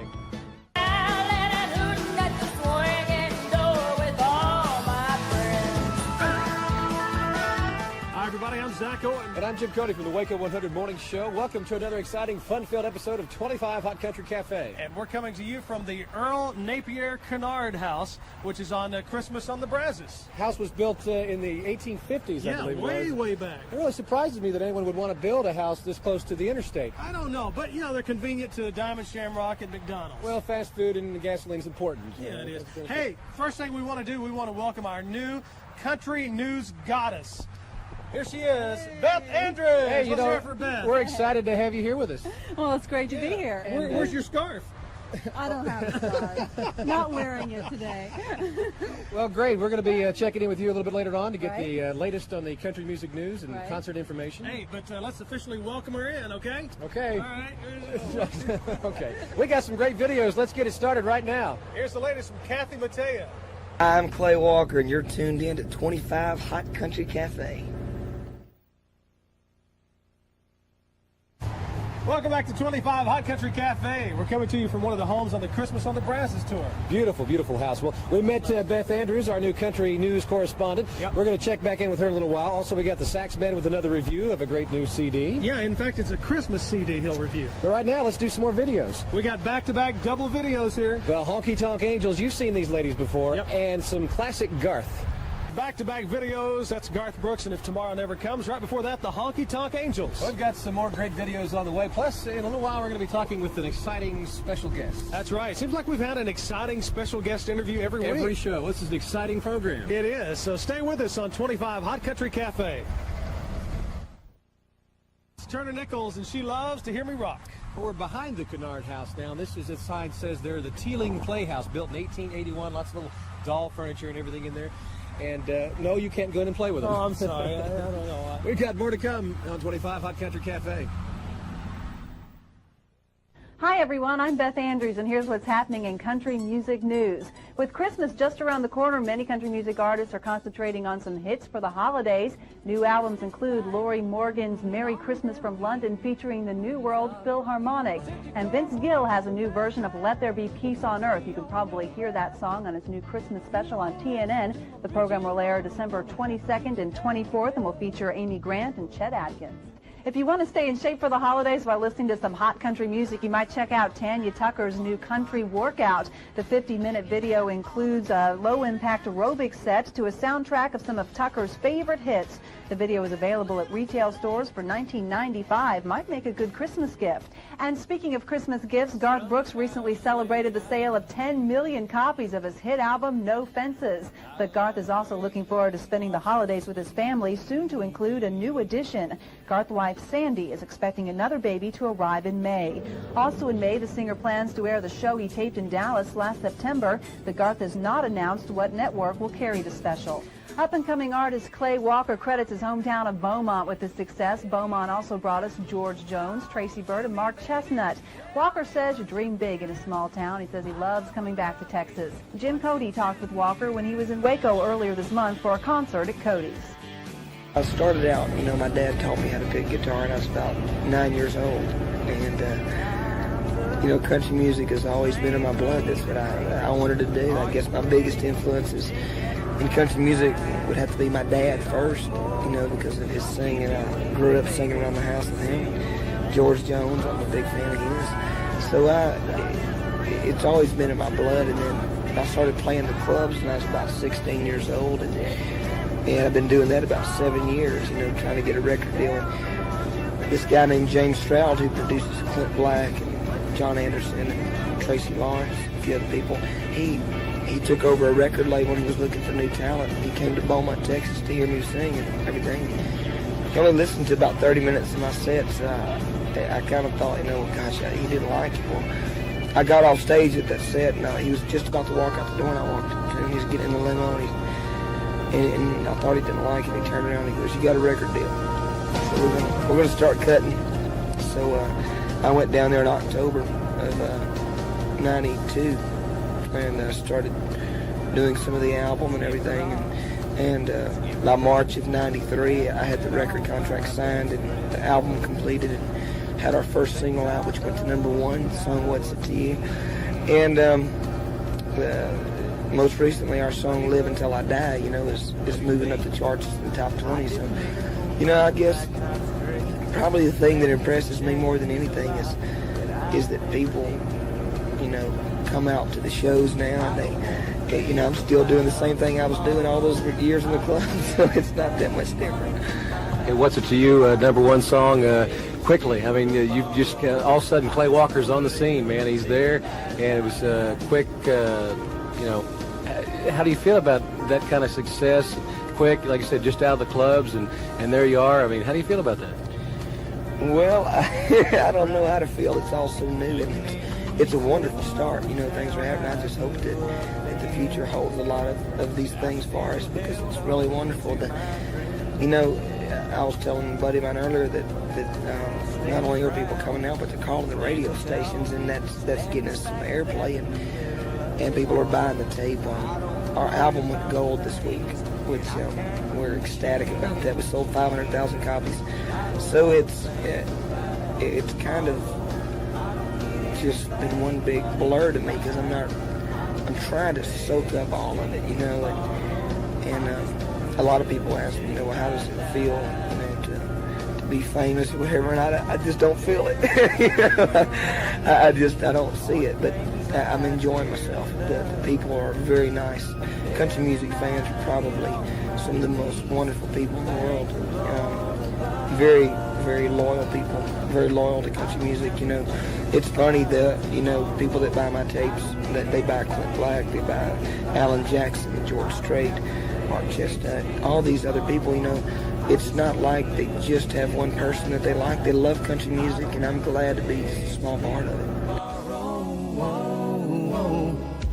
S20: Hi, everybody. I'm Zack Owen.
S19: And I'm Jim Cody from the Waco 100 Morning Show. Welcome to another exciting, fun-filled episode of 25 Hot Country Cafe.
S20: And we're coming to you from the Earl Napier Kennard House, which is on Christmas on the Brazos.
S19: House was built in the 1850s, I believe.
S20: Yeah, way back.
S19: It really surprises me that anyone would want to build a house this close to the interstate.
S20: I don't know, but, they're convenient to Diamond Shamrock and McDonald's.
S19: Well, fast food and gasoline is important.
S20: Yeah, it is. Hey, first thing we want to do, we want to welcome our new country news goddess. Here she is, Beth Andrews.
S19: Hey,
S20: Let's hear it for Beth.
S19: we're excited to have you here with us.
S22: Well, it's great to be here.
S20: Where's your scarf?
S22: I don't have a scarf. Not wearing it today.
S19: Well, great. We're going to be checking in with you a little bit later on to get the latest on the country music news and concert information.
S20: Hey, but let's officially welcome her in, okay?
S19: Okay.
S20: All right.
S19: Okay. We got some great videos. Let's get it started right now.
S20: Here's the latest from Kathy Mattea.
S23: I'm Clay Walker, and you're tuned in to 25 Hot Country Cafe.
S20: Welcome back to 25 Hot Country Cafe. We're coming to you from one of the homes on the Christmas on the Brazos tour.
S19: Beautiful, beautiful house. Well, we met Beth Andrews, our new country news correspondent. Yep. We're going to check back in with her in a little while. Also, we got the Sax Band with another review of a great new CD.
S20: Yeah, in fact, it's a Christmas CD he'll review.
S19: But right now, let's do some more videos.
S20: We got back-to-back double videos here.
S19: Well, Honky Tonk Angels, you've seen these ladies before.
S20: Yep.
S19: And some classic Garth.
S20: Back-to-back videos, that's Garth Brooks, and If Tomorrow Never Comes. Right before that, the Honky Tonk Angels.
S19: We've got some more great videos on the way. Plus, in a little while, we're going to be talking with an exciting special guest.
S20: That's right. Seems like we've had an exciting special guest interview every week.
S19: Every show. This is an exciting program.
S20: It is. So stay with us on 25 Hot Country Cafe. It's Turner Nichols, and she loves to hear me rock.
S19: We're behind the Kennard House now. This is, the sign says there, the Teeling Playhouse, built in 1881. Lots of little doll furniture and everything in there. And no, you can't go in and play with them.
S20: Oh, I'm sorry. I don't know.
S19: We've got more to come on 25 Hot Country Cafe.
S5: Hi everyone, I'm Beth Andrews, and here's what's happening in country music news. With Christmas just around the corner, many country music artists are concentrating on some hits for the holidays. New albums include Lori Morgan's Merry Christmas from London featuring the New World Philharmonic. And Vince Gill has a new version of Let There Be Peace on Earth. You can probably hear that song on his new Christmas special on TNN. The program will air December 22nd and 24th and will feature Amy Grant and Chet Atkins. If you want to stay in shape for the holidays while listening to some hot country music, you might check out Tanya Tucker's new country workout. The 50-minute video includes a low-impact aerobics set to a soundtrack of some of Tucker's favorite hits. The video is available at retail stores for $19.95. Might make a good Christmas gift. And speaking of Christmas gifts, Garth Brooks recently celebrated the sale of 10 million copies of his hit album, No Fences. But Garth is also looking forward to spending the holidays with his family, soon to include a new addition. Garth's wife Sandy is expecting another baby to arrive in May. Also in May, the singer plans to air the show he taped in Dallas last September, but Garth has not announced what network will carry the special. Up-and-coming artist Clay Walker credits his hometown of Beaumont with his success. Beaumont also brought us George Jones, Tracy Byrd, and Mark Chestnut. Walker says you dream big in a small town. He says he loves coming back to Texas. Jim Cody talked with Walker when he was in Waco earlier this month for a concert at Cody's.
S23: I started out, my dad taught me how to pick guitar, and I was about 9 years old. And, country music has always been in my blood. That's what I wanted to do. I guess my biggest influences in country music would have to be my dad first, because of his singing. I grew up singing around the house with him. George Jones, I'm a big fan of his. So it's always been in my blood. And then I started playing the clubs when I was about 16 years old. And I've been doing that about 7 years, trying to get a record deal. And this guy named James Stroud, who produces Clint Black and John Anderson and Tracy Lawrence, a few other people, he took over a record label and he was looking for new talent. He came to Beaumont, Texas to hear me sing and everything. He only listened to about 30 minutes of my set, so I kind of thought, gosh, he didn't like it. Well, I got off stage at that set, and he was just about to walk out the door, and I walked up to him. He was getting in the limo, and I thought he didn't like it. He turned around and he goes, "You got a record deal, so we're gonna start cutting." So I went down there in October of '92 and started doing some of the album and everything. And by March of '93, I had the record contract signed and the album completed, and had our first single out, which went to #1, the song "What's It to You," and most recently, our song "Live Until I Die," is moving up the charts in the top 20. So, I guess probably the thing that impresses me more than anything is that people, come out to the shows now, and I'm still doing the same thing I was doing all those years in the club, so it's not that much different.
S19: And What's It to You, #1 song, quickly. I mean, you just all of a sudden Clay Walker's on the scene, man. He's there, and it was quick. How do you feel about that kind of success? Quick, like you said, just out of the clubs, and there you are. I mean, how do you feel about that?
S23: Well, I don't know how to feel. It's all so new, and it's a wonderful start. Things are happening. I just hope that the future holds a lot of these things for us, because it's really wonderful. I was telling a buddy of mine earlier that not only are people coming out, but they're calling the radio stations, and that's getting us some airplay, and people are buying the tape. Our album went gold this week, which we're ecstatic about that. We sold 500,000 copies. So it's kind of just been one big blur to me, because I'm trying to soak up all of it, and a lot of people ask me, well, how does it feel, to be famous or whatever, and I just don't feel it. I don't see it, but I'm enjoying myself. The people are very nice. Country music fans are probably some of the most wonderful people in the world. Very, very loyal people, very loyal to country music. It's funny that, people that buy my tapes, that they buy Clint Black, they buy Alan Jackson, George Strait, Mark Chestnut, all these other people, it's not like they just have one person that they like. They love country music, and I'm glad to be a small part of it.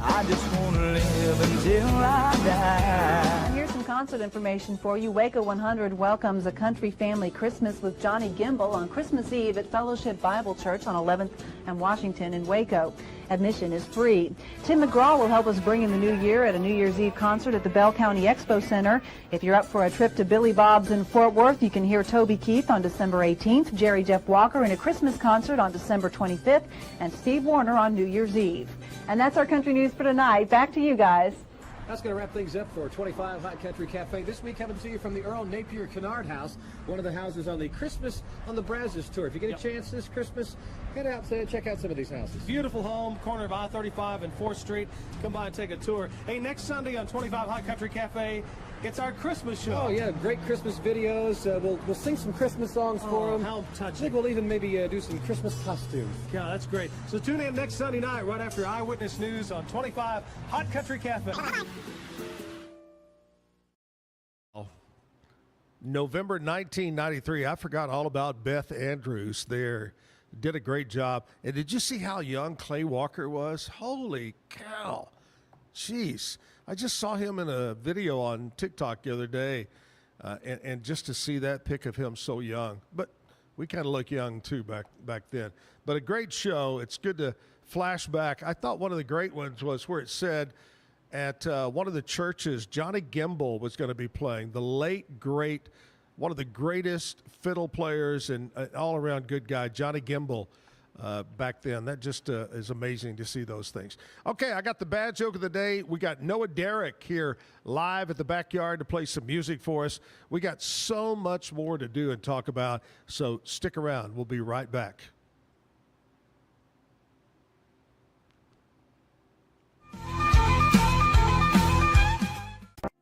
S21: I just want to live until I die.
S5: And here's some concert information for you. Waco 100 welcomes a country family Christmas with Johnny Gimbel on Christmas Eve at Fellowship Bible Church on 11th and Washington in Waco. Admission is free. Tim McGraw will help us bring in the new year at a New Year's Eve concert at the Bell County Expo Center. If you're up for a trip to Billy Bob's in Fort Worth, you can hear Toby Keith on December 18th, Jerry Jeff Walker in a Christmas concert on December 25th, and Steve Warner on New Year's Eve. And that's our country news for tonight. Back to you guys.
S19: That's going to wrap things up for 25 Hot Country Cafe. This week coming to you from the Earl Napier Kennard House, one of the houses on the Christmas on the Brazos tour. If you get a chance this Christmas, head out to check out some of these houses.
S20: Beautiful home, corner of I-35 and 4th Street. Come by and take a tour. Hey, next Sunday on 25 Hot Country Cafe, it's our Christmas show.
S19: Oh, yeah, great Christmas videos. We'll sing some Christmas songs for them.
S20: How touching.
S19: I think we'll even maybe do some Christmas costumes.
S20: Yeah, that's great. So tune in next Sunday night right after Eyewitness News on 25 Hot Country Cafe.
S2: November 1993. I forgot all about Beth Andrews there. Did a great job. And did you see how young Clay Walker was? Holy cow. Jeez. I just saw him in a video on TikTok the other day. And just to see that pic of him so young. But we kind of look young, too, back then. But a great show. It's good to flash back. I thought one of the great ones was where it said at one of the churches, Johnny Gimbel was going to be playing. The late, great, one of the greatest fiddle players and all-around good guy, Johnny Gimbel, back then. That just is amazing to see those things. Okay, I got the bad joke of the day. We got Noah Derrick here live at the backyard to play some music for us. We got so much more to do and talk about, so stick around. We'll be right back.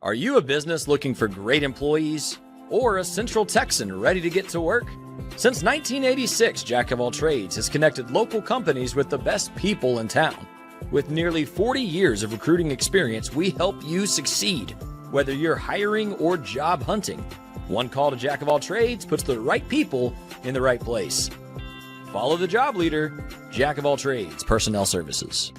S6: Are you a business looking for great employees or a Central Texan ready to get to work? Since 1986, Jack of All Trades has connected local companies with the best people in town. With nearly 40 years of recruiting experience, we help you succeed, whether you're hiring or job hunting. One call to Jack of All Trades puts the right people in the right place. Follow the job leader, Jack of All Trades Personnel Services.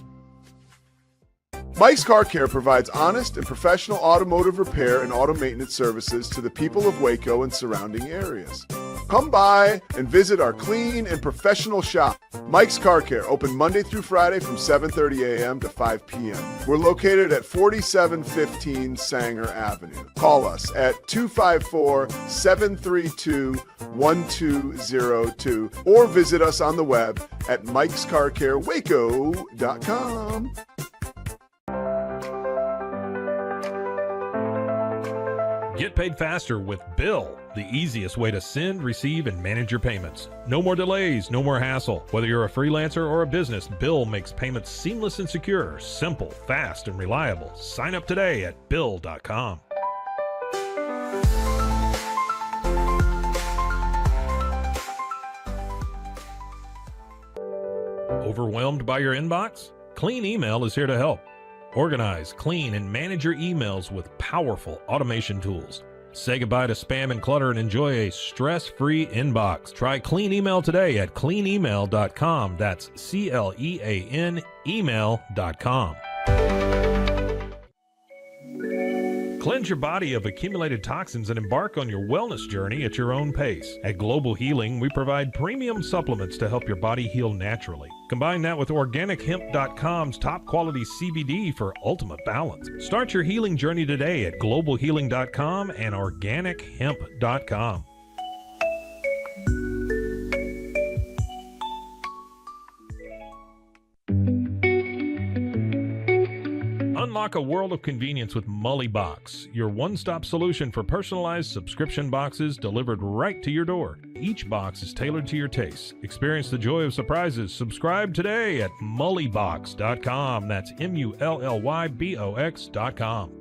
S7: Mike's Car Care provides honest and professional automotive repair and auto maintenance services to the people of Waco and surrounding areas. Come by and visit our clean and professional shop. Mike's Car Care, open Monday through Friday from 7:30 a.m. to 5 p.m. We're located at 4715 Sanger Avenue. Call us at 254-732-1202 or visit us on the web at mikescarcarewaco.com.
S15: Get paid faster with Bill, the easiest way to send, receive, and manage your payments. No more delays, no more hassle. Whether you're a freelancer or a business, Bill makes payments seamless and secure, simple, fast, and reliable. Sign up today at Bill.com. Overwhelmed by your inbox? Clean Email is here to help. Organize, clean, and manage your emails with powerful automation tools. Say goodbye to spam and clutter and enjoy a stress-free inbox. Try Clean Email today at cleanemail.com. That's CLEAN email.com. Cleanse your body of accumulated toxins and embark on your wellness journey at your own pace. At Global Healing, we provide premium supplements to help your body heal naturally. Combine that with OrganicHemp.com's top quality CBD for ultimate balance. Start your healing journey today at GlobalHealing.com and OrganicHemp.com. Unlock a world of convenience with Mully Box, your one-stop solution for personalized subscription boxes delivered right to your door. Each box is tailored to your tastes. Experience the joy of surprises. Subscribe today at mullybox.com. That's MULLYBOX.com.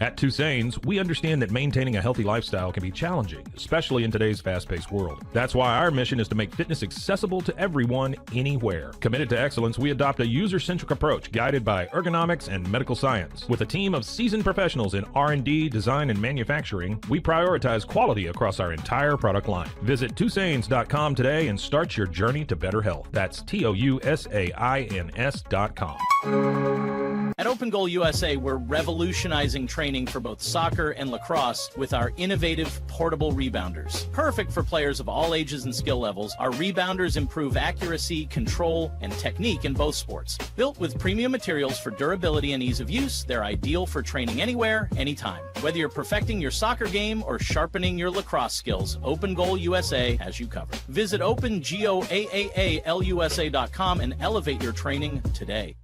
S15: At Tusain's, we understand that maintaining a healthy lifestyle can be challenging, especially in today's fast-paced world. That's why our mission is to make fitness accessible to everyone, anywhere. Committed to excellence, we adopt a user-centric approach guided by ergonomics and medical science. With a team of seasoned professionals in R&D, design, and manufacturing, we prioritize quality across our entire product line. Visit Tusains.com today and start your journey to better health. That's TOUSAINS.com.
S12: At Open Goal USA, we're revolutionizing training for both soccer and lacrosse with our innovative portable rebounders. Perfect for players of all ages and skill levels, our rebounders improve accuracy, control, and technique in both sports. Built with premium materials for durability and ease of use, they're ideal for training anywhere, anytime. Whether you're perfecting your soccer game or sharpening your lacrosse skills, Open Goal USA has you covered. Visit OpenGoAAALUSA.com and elevate your training today.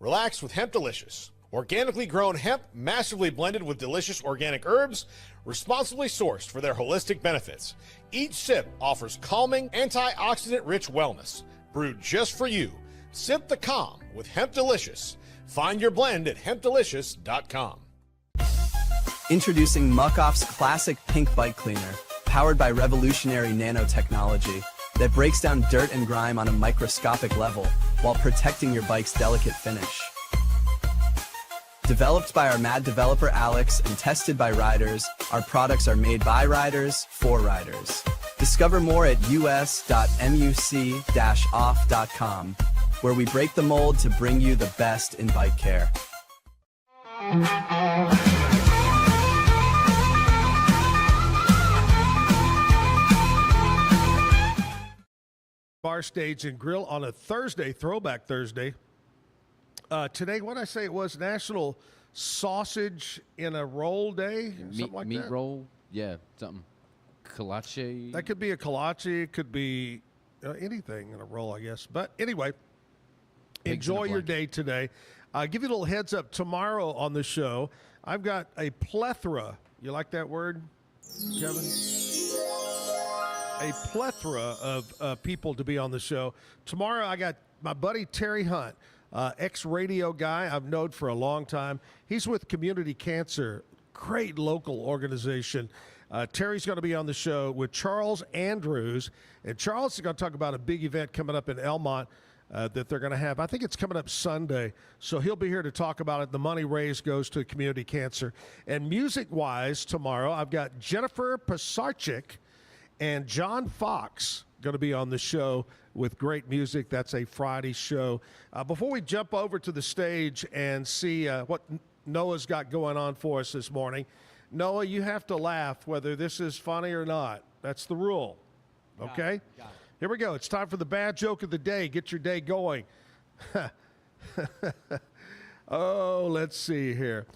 S8: Relax with Hemp Delicious. Organically grown hemp, massively blended with delicious organic herbs, responsibly sourced for their holistic benefits. Each sip offers calming, antioxidant-rich wellness. Brewed just for you. Sip the calm with Hemp Delicious. Find your blend at hempdelicious.com.
S9: Introducing Muck-Off's classic pink bike cleaner, powered by revolutionary nanotechnology that breaks down dirt and grime on a microscopic level while protecting your bike's delicate finish. Developed by our mad developer Alex and tested by riders, our products are made by riders for riders. Discover more at us.muc-off.com, where we break the mold to bring you the best in bike care.
S2: Bar, Stage, and Grill on a Thursday, Throwback Thursday. Today, what did I say it was? National Sausage in a Roll Day? Something like
S10: meat
S2: that?
S10: roll? Yeah, something. Kolache?
S2: That could be a kolache. It could be anything in a roll, I guess. But anyway, enjoy your day today. Give you a little heads up. Tomorrow on the show, I've got a plethora. You like that word, Kevin? A plethora of people to be on the show. Tomorrow, I got my buddy Terry Hunt, ex-radio guy I've known for a long time. He's with Community Cancer, great local organization. Terry's going to be on the show with Charles Andrews, and Charles is going to talk about a big event coming up in Elmont that they're going to have. I think it's coming up Sunday, so he'll be here to talk about it. The money raised goes to Community Cancer. And music-wise, tomorrow, I've got Jennifer Pisarcik and John Fox going to be on the show with great music. That's a Friday show. Before we jump over to the stage and see what Noah's got going on for us this morning, Noah, you have to laugh whether this is funny or not. That's the rule. Okay?
S24: Got it.
S2: Here we go. It's time for the bad joke of the day. Get your day going. Oh, let's see here.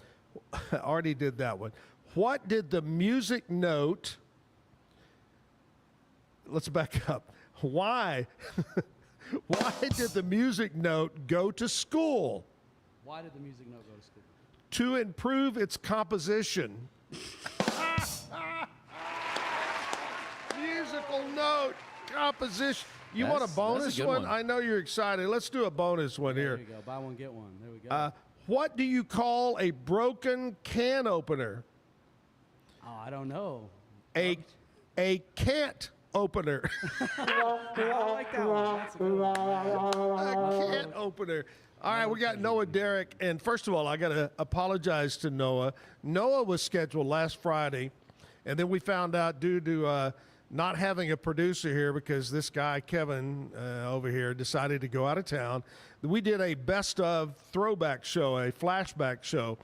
S2: I already did that one. What did the music note... Let's back up. Why did the music note go to school?
S24: Why did the music note go to school?
S2: To improve its composition. Musical note, composition. You want a bonus one? I know you're excited. Let's do a bonus one here.
S24: There you go. Buy one, get one. There we go.
S2: What do you call a broken can opener?
S24: Oh, I don't know.
S2: A can't opener.
S24: I like that one. That's a good one.
S2: A can opener. All right, we got Noah Derrick. And first of all, I got to apologize to Noah. Noah was scheduled last Friday, and then we found out due to not having a producer here because this guy, Kevin, over here, decided to go out of town. We did a best of throwback show, a flashback show.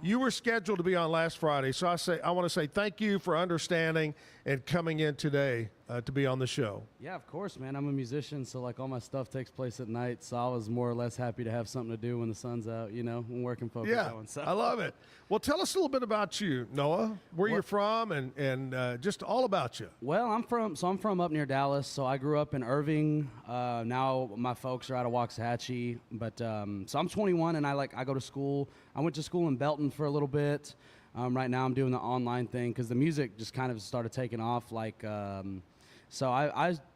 S2: You were scheduled to be on last Friday, so I want to say thank you for understanding and coming in today to be on the show.
S24: Yeah, of course, man. I'm a musician, so like all my stuff takes place at night. So I was more or less happy to have something to do when the sun's out, you know, when work and focus going. So.
S2: I love it. Well, tell us a little bit about you, Noah, where you're from and just all about you.
S24: Well, I'm from up near Dallas. So I grew up in Irving. Now my folks are out of Waxahachie, but so I'm 21 and I go to school. I went to school in Belton for a little bit. Right now I'm doing the online thing because the music just kind of started taking off. So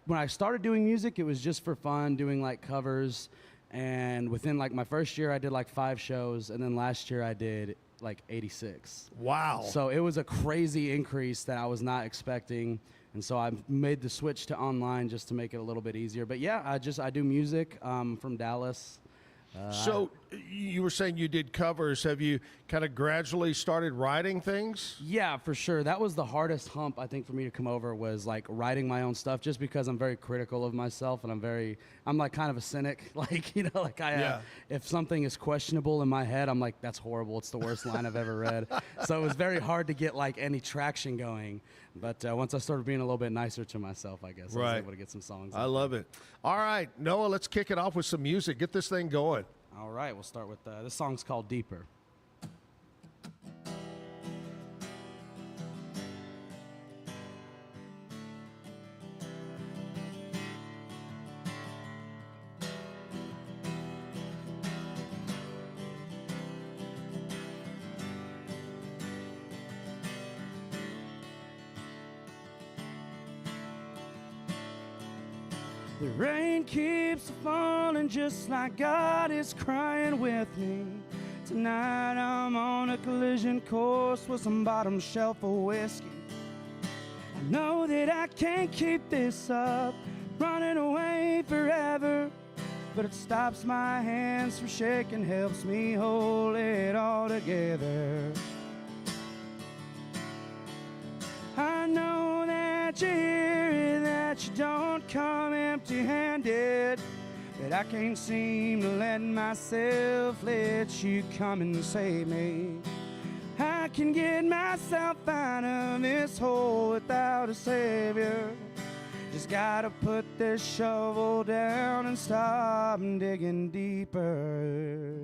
S24: when I started doing music, it was just for fun, doing like covers. And within like my first year, I did like 5 shows. And then last year I did like 86.
S2: Wow.
S24: So it was a crazy increase that I was not expecting. And so I made the switch to online just to make it a little bit easier. But yeah, I do music from Dallas.
S2: So you were saying you did covers. Have you kind of gradually started writing things?
S24: Yeah, for sure. That was the hardest hump, I think, for me to come over, was like writing my own stuff, just because I'm very critical of myself, and I'm like kind of a cynic. Like, like if something is questionable in my head, I'm like, that's horrible. It's the worst line I've ever read. So it was very hard to get like any traction going. But once I started being a little bit nicer to myself, I guess, I was able to get some songs.
S2: I love it. All right, Noah, let's kick it off with some music. Get this thing going.
S24: All right, we'll start with this song's called Deeper. The rain keeps falling just like God is crying with me. Tonight I'm on a collision course with some bottom shelf of whiskey. I know that I can't keep this up, running away forever, but it stops my hands from shaking, helps me hold it all together. I know that you're here, that you don't come empty-handed, but I can't seem to let myself let you come and save me. I can get myself out of this hole without a savior. Just gotta put this shovel down and stop digging deeper.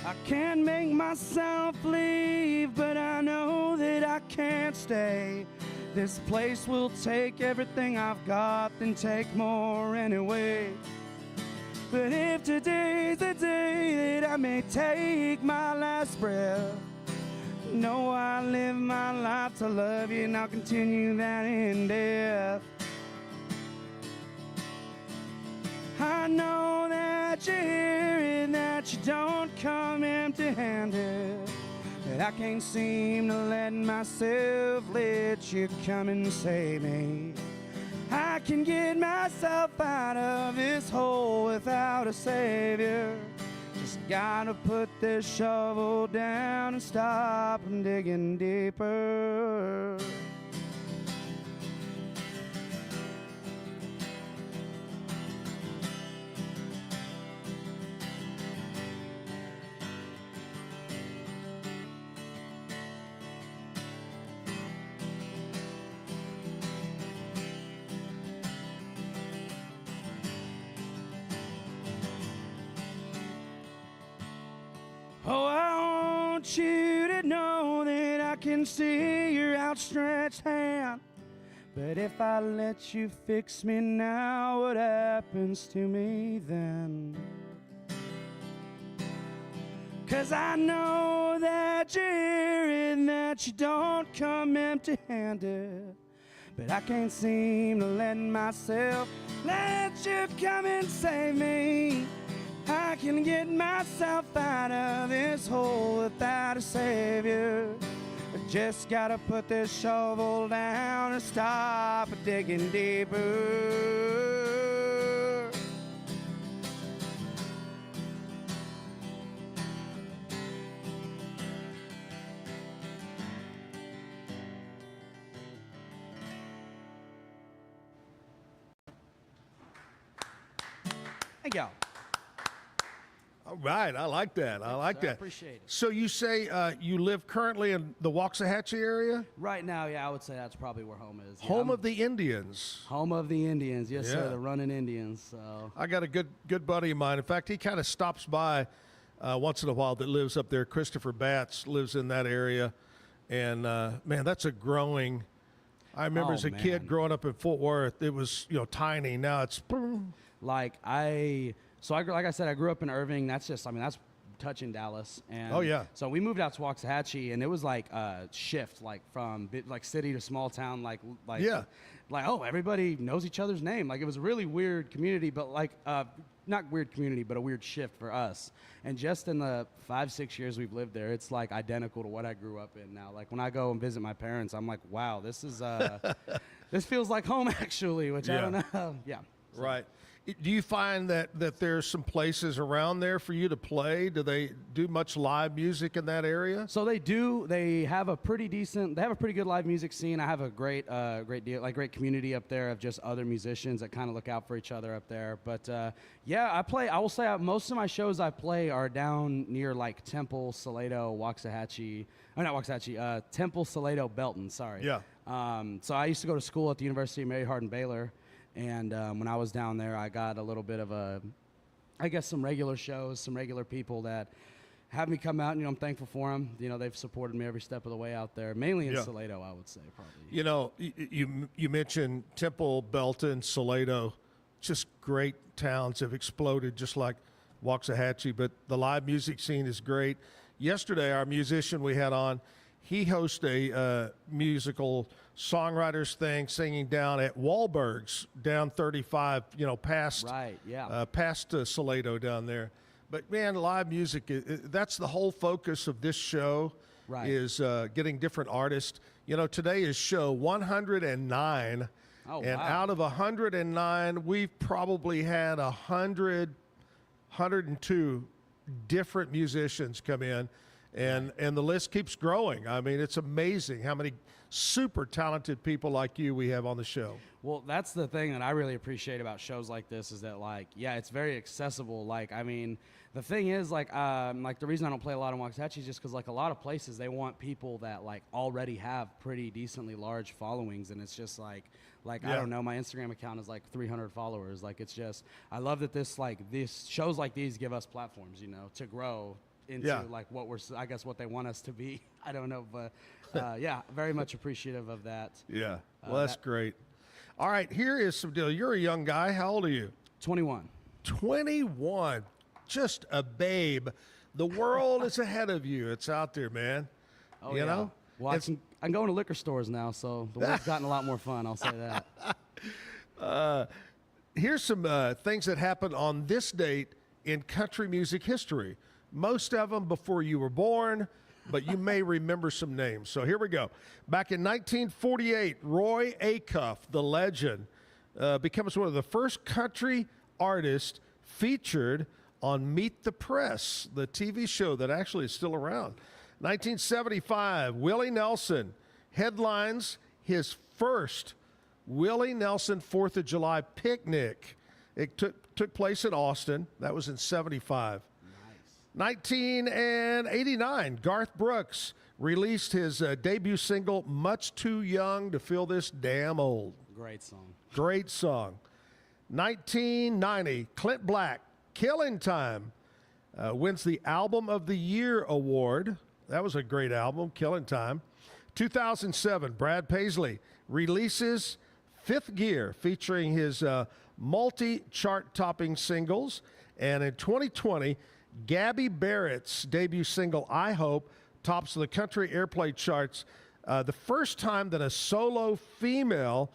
S24: I can't make myself leave, but I know that I can't stay. This place will take everything I've got, then take more anyway. But if today's the day that I may take my last breath, know I live my life to love you, and I'll continue that in death. I know that you're here and that you don't come empty-handed, but I can't seem to let myself let you come and save me. I can get myself out of this hole without a savior. Just gotta put this shovel down and stop digging deeper. Oh, I want you to know that I can see your outstretched hand. But if I let you fix me now, what happens to me then? 'Cause I know that you're here and that you don't come empty-handed, but I can't seem to let myself let you come and save me. I can get myself out of this hole without a savior. I just gotta put this shovel down and stop digging deeper. Thank y'all.
S2: All right, I like that. I like that. I
S24: appreciate it.
S2: So you say you live currently in the Waxahachie area?
S24: Right now, yeah, I would say that's probably where home is. Yeah,
S2: Home of the Indians.
S24: Home of the Indians, yes,
S2: Yeah.
S24: sir, the running Indians. So
S2: I got a good buddy of mine. In fact, he kind of stops by once in a while that lives up there. Christopher Batts lives in that area. And, man, that's a growing – I remember as a kid growing up in Fort Worth, it was, tiny. Now it's –
S24: like like I said, I grew up in Irving. That's just, that's touching Dallas. And
S2: oh, yeah.
S24: So we moved out to Waxahachie, and it was like a shift, like from city to small town, oh, everybody knows each other's name. Like, it was a really weird community, but not weird community, but a weird shift for us. And just in the 5-6 years we've lived there, it's like identical to what I grew up in now. Like when I go and visit my parents, I'm like, wow, this is this feels like home actually, which I don't know. Yeah.
S2: Right. Do you find that there's some places around there for you to play? Do they do much live music in that area?
S24: So they do. They have a pretty good live music scene. I have a great community up there of just other musicians that kind of look out for each other up there. But yeah, I will say most of my shows I play are down near like Temple, Salado, Waxahachie. Or not Waxahachie. Temple, Salado, Belton. Sorry.
S2: Yeah.
S24: So I used to go to school at the University of Mary Hardin Baylor. And when I was down there, I got a little bit of some regular shows, some regular people that have me come out. And, I'm thankful for them. They've supported me every step of the way out there, mainly in Salado, I would say, probably.
S2: You mentioned Temple, Belton, Salado, just great towns have exploded just like Waxahachie, but the live music scene is great. Yesterday, our musician we had on, he hosts a musical songwriters thing, singing down at Wahlberg's, down 35, past Salado down there. But man, live music, that's the whole focus of this show, is getting different artists. Today is show 109, out of 109, we've probably had 102 different musicians come in. And the list keeps growing. I mean, it's amazing how many super talented people like you we have on the show.
S24: Well, that's the thing that I really appreciate about shows like this is that, it's very accessible. The thing is, the reason I don't play a lot in Waxahachie is just because, a lot of places, they want people that, already have pretty decently large followings. And it's just, I don't know, my Instagram account is, 300 followers. I love that these shows like these give us platforms, to grow into what they want us to be. I don't know, but very much appreciative of that.
S2: Yeah, well, that's great. All right, here is some deal. You're a young guy. How old are you?
S24: 21.
S2: 21, just a babe. The world is ahead of you. It's out there, man.
S24: Oh, you know? Well, I'm going to liquor stores now, so the world's gotten a lot more fun, I'll say that.
S2: Here's some things that happened on this date in country music history. Most of them before you were born, but you may remember some names. So here we go. Back in 1948, Roy Acuff, the legend, becomes one of the first country artists featured on Meet the Press, the TV show that actually is still around. 1975, Willie Nelson headlines his first Willie Nelson 4th of July picnic. It took place in Austin. That was in 75. 1989, Garth Brooks released his debut single, Much Too Young to Feel This Damn Old.
S24: Great song.
S2: Great song. 1990, Clint Black, Killing Time, wins the Album of the Year award. That was a great album, Killing Time. 2007, Brad Paisley releases Fifth Gear, featuring his multi-chart topping singles. And in 2020, Gabby Barrett's debut single, I Hope, tops the country airplay charts. The first time that a solo female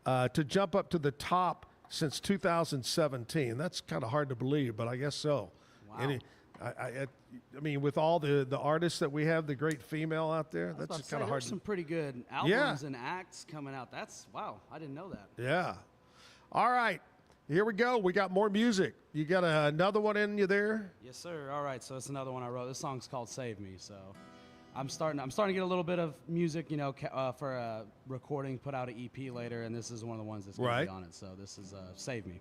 S2: to jump up to the top since 2017. That's kind of hard to believe, but I guess so.
S24: Wow.
S2: I mean, with all the artists that we have, the great female out there, that's kind of hard.
S24: There's some pretty good albums and acts coming out. Wow, I didn't know that.
S2: Yeah. All right. Here we go. We got more music. You got another one in you there?
S24: Yes, sir. All right. So it's another one I wrote. This song's called "Save Me." So I'm starting to get a little bit of music, for a recording. Put out an EP later, and this is one of the ones that's going to be on it. So this is "Save Me."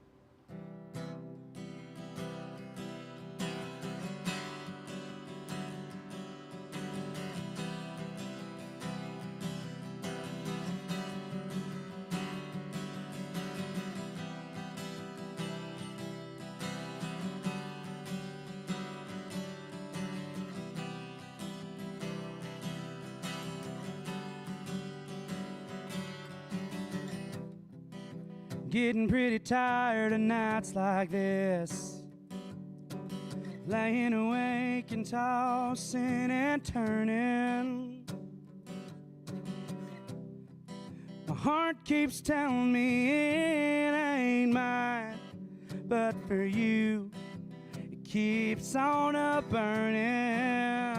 S24: Getting pretty tired of nights like this, laying awake and tossing and turning. My heart keeps telling me it ain't mine,
S11: but for you, it keeps on a burning.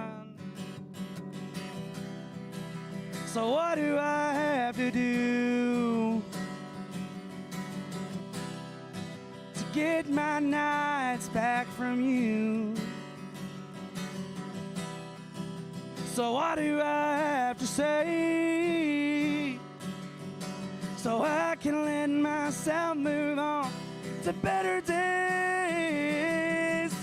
S11: So what do I have to do to get my nights back from you? So what do I have to say so I can let myself move on to better days?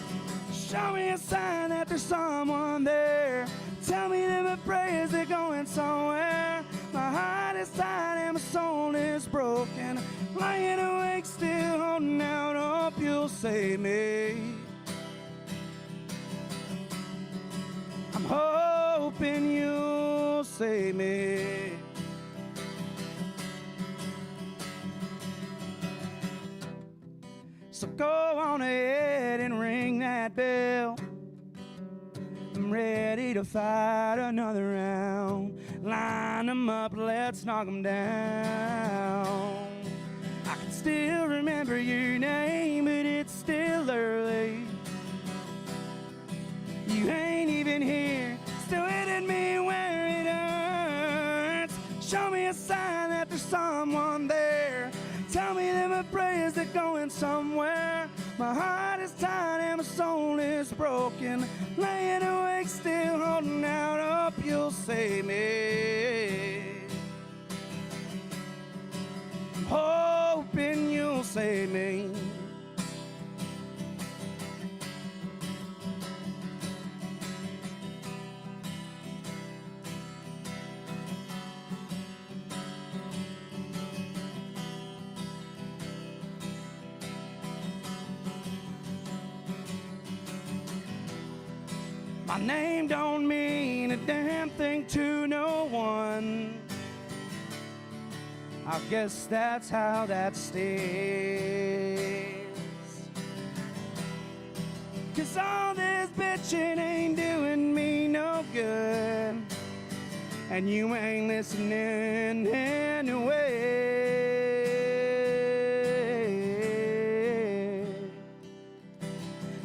S11: Show me a sign that there's someone there. Tell me that my prayers are going somewhere. My heart is tired and my soul is broken. Lying awake still holding out, hope you'll save me. I'm hoping you'll save me. So go on ahead and ring that bell. I'm ready to fight another round. Line them up, let's knock them down. I can still remember your name, but it's still early. You ain't even here, still hitting me where it hurts. Show me a sign that there's someone there. Tell me that my prayers are going somewhere. My heart is tired and my soul is broken. Laying awake still holding out, hope you'll save me. I'm hoping you'll save me. My name don't mean a damn thing to no one. I guess that's how that stays. 'Cause all this bitching ain't doing me no good, and you ain't listening anyway.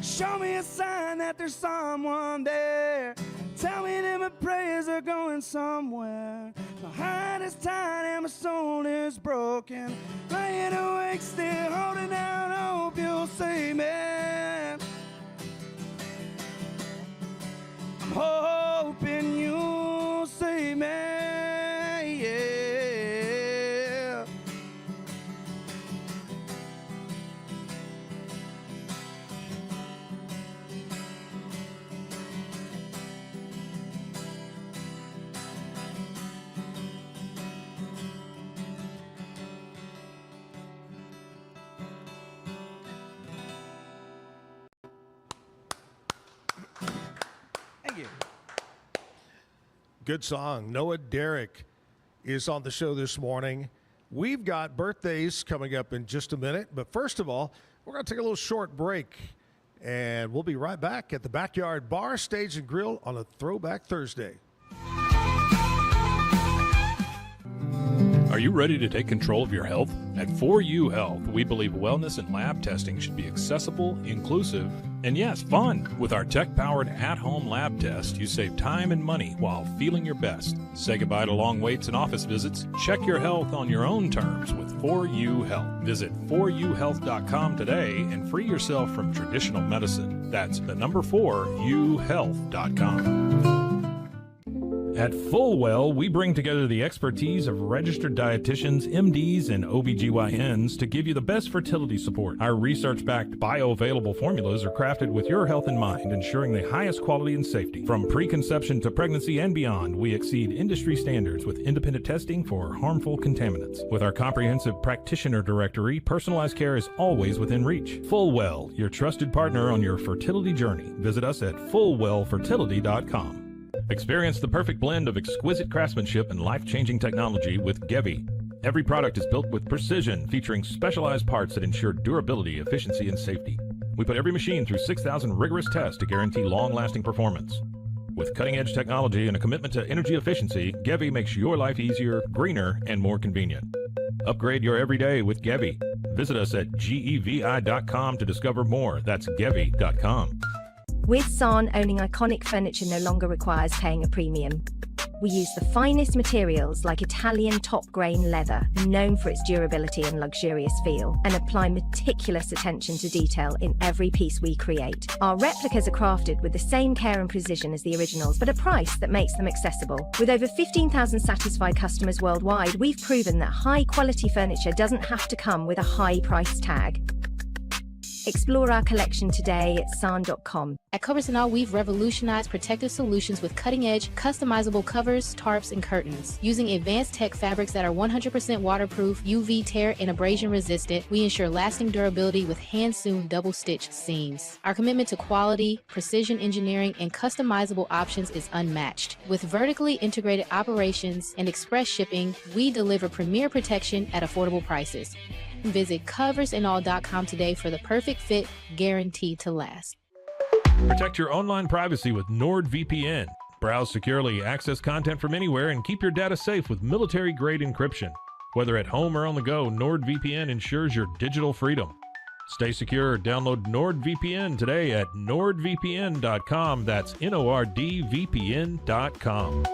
S11: Show me a sign that there's someone there. Tell me that my prayers are going somewhere. My heart is tired and my soul is broken. Laying awake still holding out, hope you'll save me. I'm hoping you'll save me, yeah. Thank you.
S2: Good song. Noah Derrick is on the show this morning. We've got birthdays coming up in just a minute, but first of all, we're going to take a little short break, and we'll be right back at the Backyard Bar, Stage and Grill on a Throwback Thursday.
S15: Are you ready to take control of your health? At 4U Health, we believe wellness and lab testing should be accessible, inclusive, and yes, fun. With our tech-powered at-home lab test, you save time and money while feeling your best. Say goodbye to long waits and office visits. Check your health on your own terms with 4U Health. Visit 4uhealth.com today and free yourself from traditional medicine. That's the number 4uhealth.com. At Fullwell, we bring together the expertise of registered dietitians, MDs, and OBGYNs to give you the best fertility support. Our research-backed bioavailable formulas are crafted with your health in mind, ensuring the highest quality and safety. From preconception to pregnancy and beyond, we exceed industry standards with independent testing for harmful contaminants. With our comprehensive practitioner directory, personalized care is always within reach. Fullwell, your trusted partner on your fertility journey. Visit us at fullwellfertility.com. Experience the perfect blend of exquisite craftsmanship and life-changing technology with Gevi. Every product is built with precision, featuring specialized parts that ensure durability, efficiency, and safety. We put every machine through 6,000 rigorous tests to guarantee long-lasting performance. With cutting-edge technology and a commitment to energy efficiency, Gevi makes your life easier, greener, and more convenient. Upgrade your everyday with Gevi. Visit us at gevi.com to discover more. That's gevi.com.
S3: With San, owning iconic furniture no longer requires paying a premium. We use the finest materials like Italian top-grain leather, known for its durability and luxurious feel, and apply meticulous attention to detail in every piece we create. Our replicas are crafted with the same care and precision as the originals, but a price that makes them accessible. With over 15,000 satisfied customers worldwide, we've proven that high-quality furniture doesn't have to come with a high price tag. Explore our collection today at san.com.
S13: At Covers & All, we've revolutionized protective solutions with cutting-edge, customizable covers, tarps, and curtains. Using advanced tech fabrics that are 100% waterproof, UV tear, and abrasion resistant, we ensure lasting durability with hand-sewn double-stitch seams. Our commitment to quality, precision engineering, and customizable options is unmatched. With vertically integrated operations and express shipping, we deliver premier protection at affordable prices. Visit coversandall.com today for the perfect fit, guaranteed to last.
S15: Protect your online privacy with NordVPN. Browse securely, access content from anywhere, and keep your data safe with military-grade encryption. Whether at home or on the go, NordVPN ensures your digital freedom. Stay secure. Download NordVPN today at nordvpn.com. That's NORDVPN.com.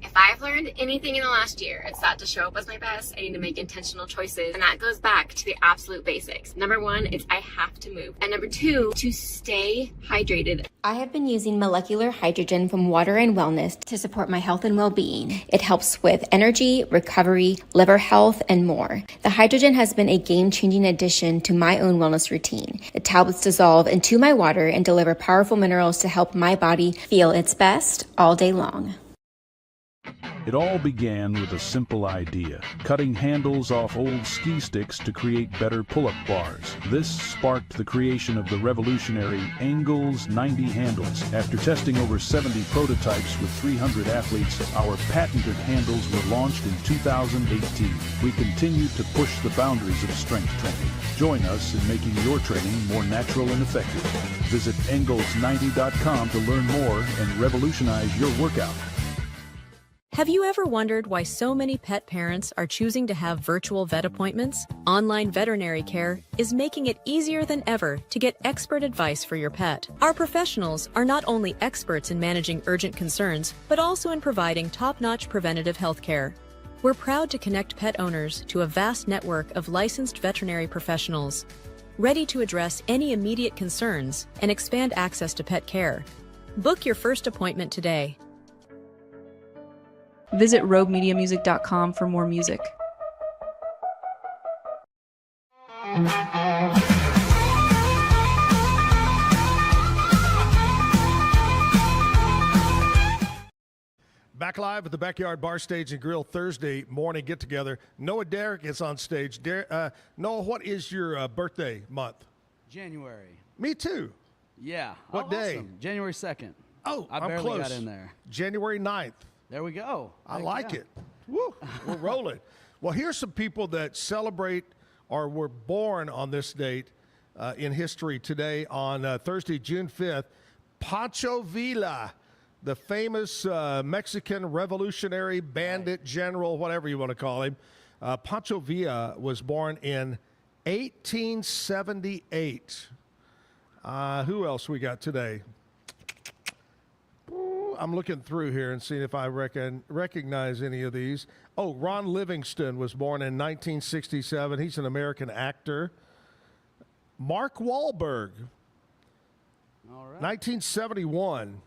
S14: If I've learned anything in the last year, it's that to show up as my best, I need to make intentional choices. And that goes back to the absolute basics. Number one, it's I have to move. And number two, to stay hydrated.
S16: I have been using molecular hydrogen from Water and Wellness to support my health and well-being. It helps with energy, recovery, liver health, and more. The hydrogen has been a game-changing addition to my own wellness routine. The tablets dissolve into my water and deliver powerful minerals to help my body feel its best all day long.
S25: It all began with a simple idea, cutting handles off old ski sticks to create better pull-up bars. This sparked the creation of the revolutionary Engels 90 handles. After testing over 70 prototypes with 300 athletes, our patented handles were launched in 2018. We continue to push the boundaries of strength training. Join us in making your training more natural and effective. Visit Engels90.com to learn more and revolutionize your workout.
S26: Have you ever wondered why so many pet parents are choosing to have virtual vet appointments? Online veterinary care is making it easier than ever to get expert advice for your pet. Our professionals are not only experts in managing urgent concerns, but also in providing top-notch preventative health care. We're proud to connect pet owners to a vast network of licensed veterinary professionals, ready to address any immediate concerns and expand access to pet care. Book your first appointment today.
S27: Visit roguemediamusic.com for more music.
S2: Back live at the Backyard Bar Stage and Grill Thursday morning get-together. Noah Derrick is on stage. Noah, what is your birthday month?
S24: January.
S2: Me too.
S24: Yeah.
S2: What day?
S24: Awesome. January 2nd.
S2: Oh,
S24: I
S2: I'm
S24: barely
S2: close.
S24: got in there.
S2: January 9th.
S24: There we go.
S2: I like it. Woo, we're rolling. Well, here's some people that celebrate or were born on this date in history today on Thursday, June 5th. Pancho Villa, the famous Mexican revolutionary bandit general, whatever you want to call him. Pancho Villa was born in 1878. Who else we got today? I'm looking through here and seeing if I recognize any of these. Oh, Ron Livingston was born in 1967. He's an American actor. Mark Wahlberg, all right. 1971.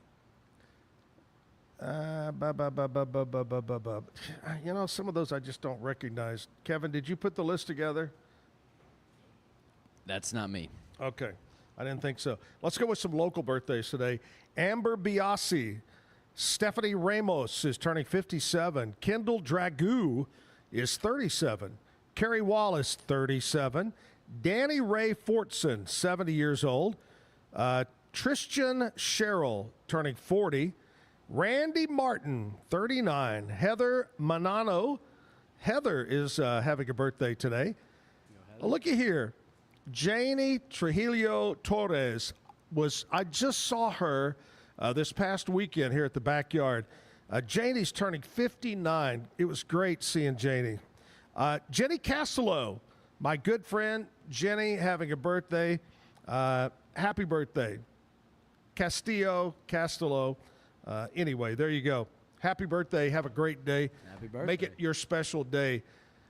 S2: You know, some of those I just don't recognize. Kevin, did you put the list together?
S4: That's not me.
S2: Okay. I didn't think so. Let's go with some local birthdays today. Amber Biasi. Stephanie Ramos is turning 57. Kendall Dragoo is 37. Kerry Wallace, 37. Danny Ray Fortson, 70 years old. Tristan Sherrill, turning 40. Randy Martin, 39. Heather Manano. Heather is having a birthday today. Looky here. Janie Trujillo Torres I just saw her this past weekend here at the Backyard. Janie's turning 59. It was great seeing Janie. Jenny Castello, my good friend Jenny, having a birthday. Happy birthday. Castello. Anyway, there you go. Happy birthday. Have a great day.
S24: Happy birthday.
S2: Make it your special day.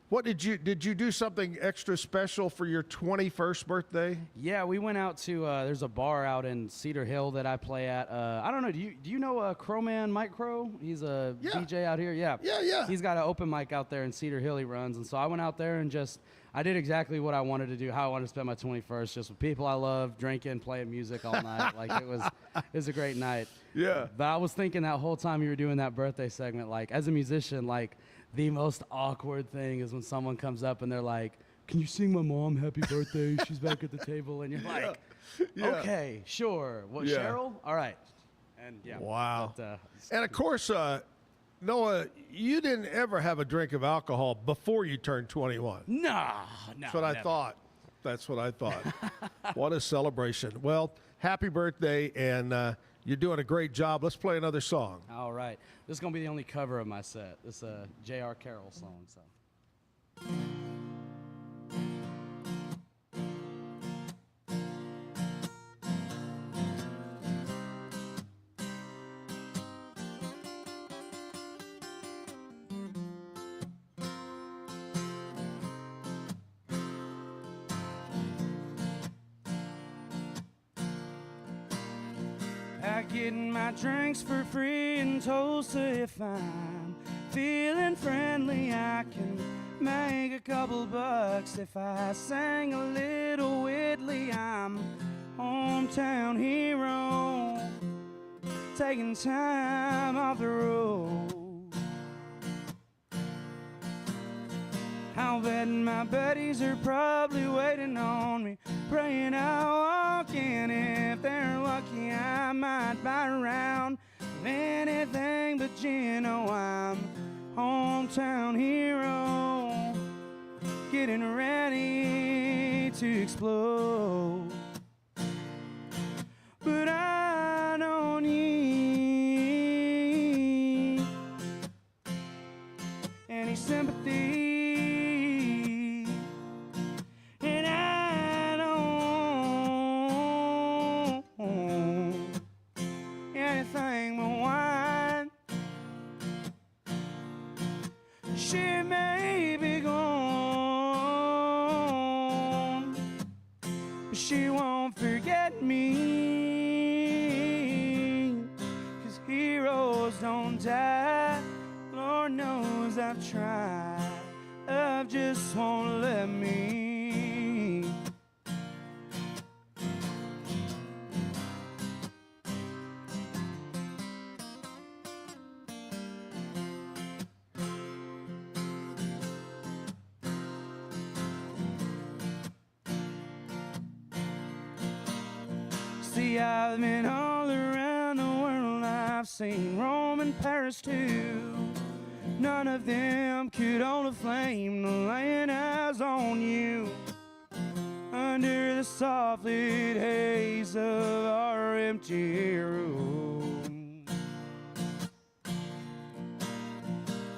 S2: What did you do something extra special for your 21st birthday?
S24: Yeah, we went out to there's a bar out in Cedar Hill that I play at. I don't know. Do you know Crowman Mike Crow? He's a DJ out here. Yeah. He's got an open mic out there in Cedar Hill he runs, and so I went out there and I did exactly what I wanted to do, how I wanted to spend my 21st, just with people I love, drinking, playing music all night. Like it was a great night.
S2: Yeah.
S24: But I was thinking that whole time you were doing that birthday segment, like as a musician, like the most awkward thing is when someone comes up and they're like, "Can you sing my mom happy birthday? She's back at the table." And you're like, "Okay, sure. What, Cheryl? All right." And yeah.
S2: Wow.
S24: But,
S2: and of course, Noah, you didn't ever have a drink of alcohol before you turned 21.
S24: No.
S2: That's what I thought. That's what I thought. What a celebration. Well, happy birthday, and you're doing a great job. Let's play another song.
S24: All right. This is going to be the only cover of my set. This is a J.R. Carroll song. So.
S11: I get my drinks for free in Tulsa. If I'm feeling friendly, I can make a couple bucks. If I sang a little Whitley, I'm hometown hero, taking time off the road. I'll bet my buddies are probably waiting on me, praying I'll walk in. If they're lucky, I might buy a round of anything but gin. Oh, I'm hometown hero, getting ready to explode. But I don't need any sympathy. She may be gone, but she won't forget me. 'Cause heroes don't die. Lord knows I've tried. Love just won't let me. See, I've been all around the world. I've seen Rome and Paris too. None of them could hold a flame to laying eyes on you under the soft lit haze of our empty room.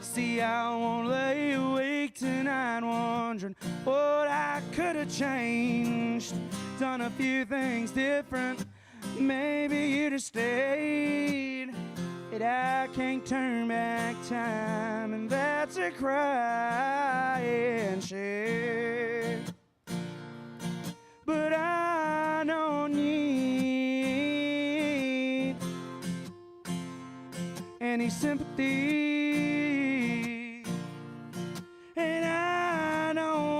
S11: See, I won't lay awake tonight wondering what I could have changed. Done a few things different, maybe you'd have stayed. But I can't turn back time, and that's a crying shame. But I don't need any sympathy. And I don't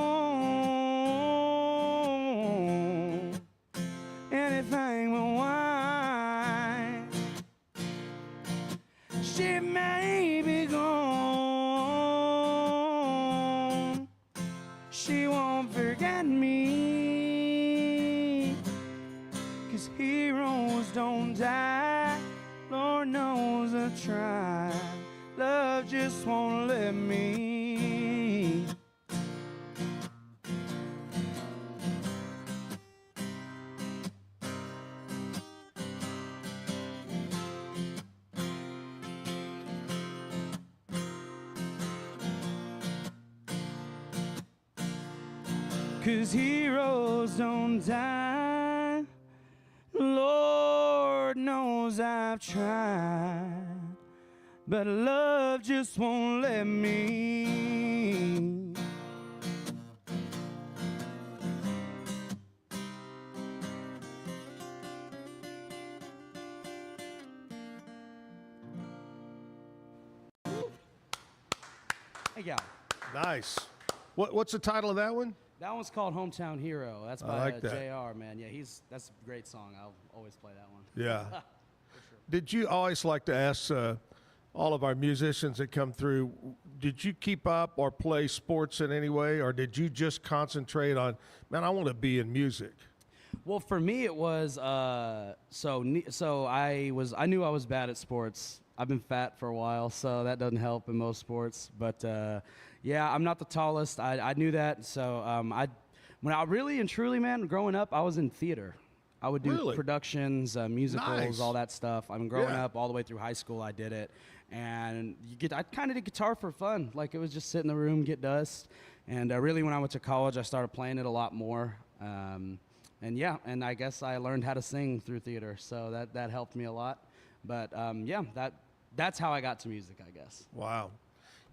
S11: anything but wine. She may be gone, she won't forget me. 'Cause heroes don't die. Lord knows I've tried. Love just won't let me. 'cause heroes don't die. Lord knows I've tried, but love just won't let me. Thank you.
S2: Nice. What's the title of that one?
S24: That one's called Hometown Hero. That's
S2: I
S24: by
S2: like that.
S24: JR, man. Yeah, that's a great song. I'll always play that one.
S2: Yeah. Did you always like to ask all of our musicians that come through, did you keep up or play sports in any way, or did you just concentrate on, man, I want to be in music?
S24: Well, for me, it was so I knew I was bad at sports. I've been fat for a while, so that doesn't help in most sports. But yeah, I'm not the tallest. I knew that. So when I really and truly, man, growing up, I was in theater. I would do productions, musicals,
S2: Nice.
S24: all that stuff. I mean, growing
S2: Yeah.
S24: up all the way through high school, I did it. And I kind of did guitar for fun. Like, it was just sit in the room, get dust. And really, when I went to college, I started playing it a lot more. And yeah, and I guess I learned how to sing through theater, so that helped me a lot. But yeah, that's how I got to music, I guess.
S2: Wow.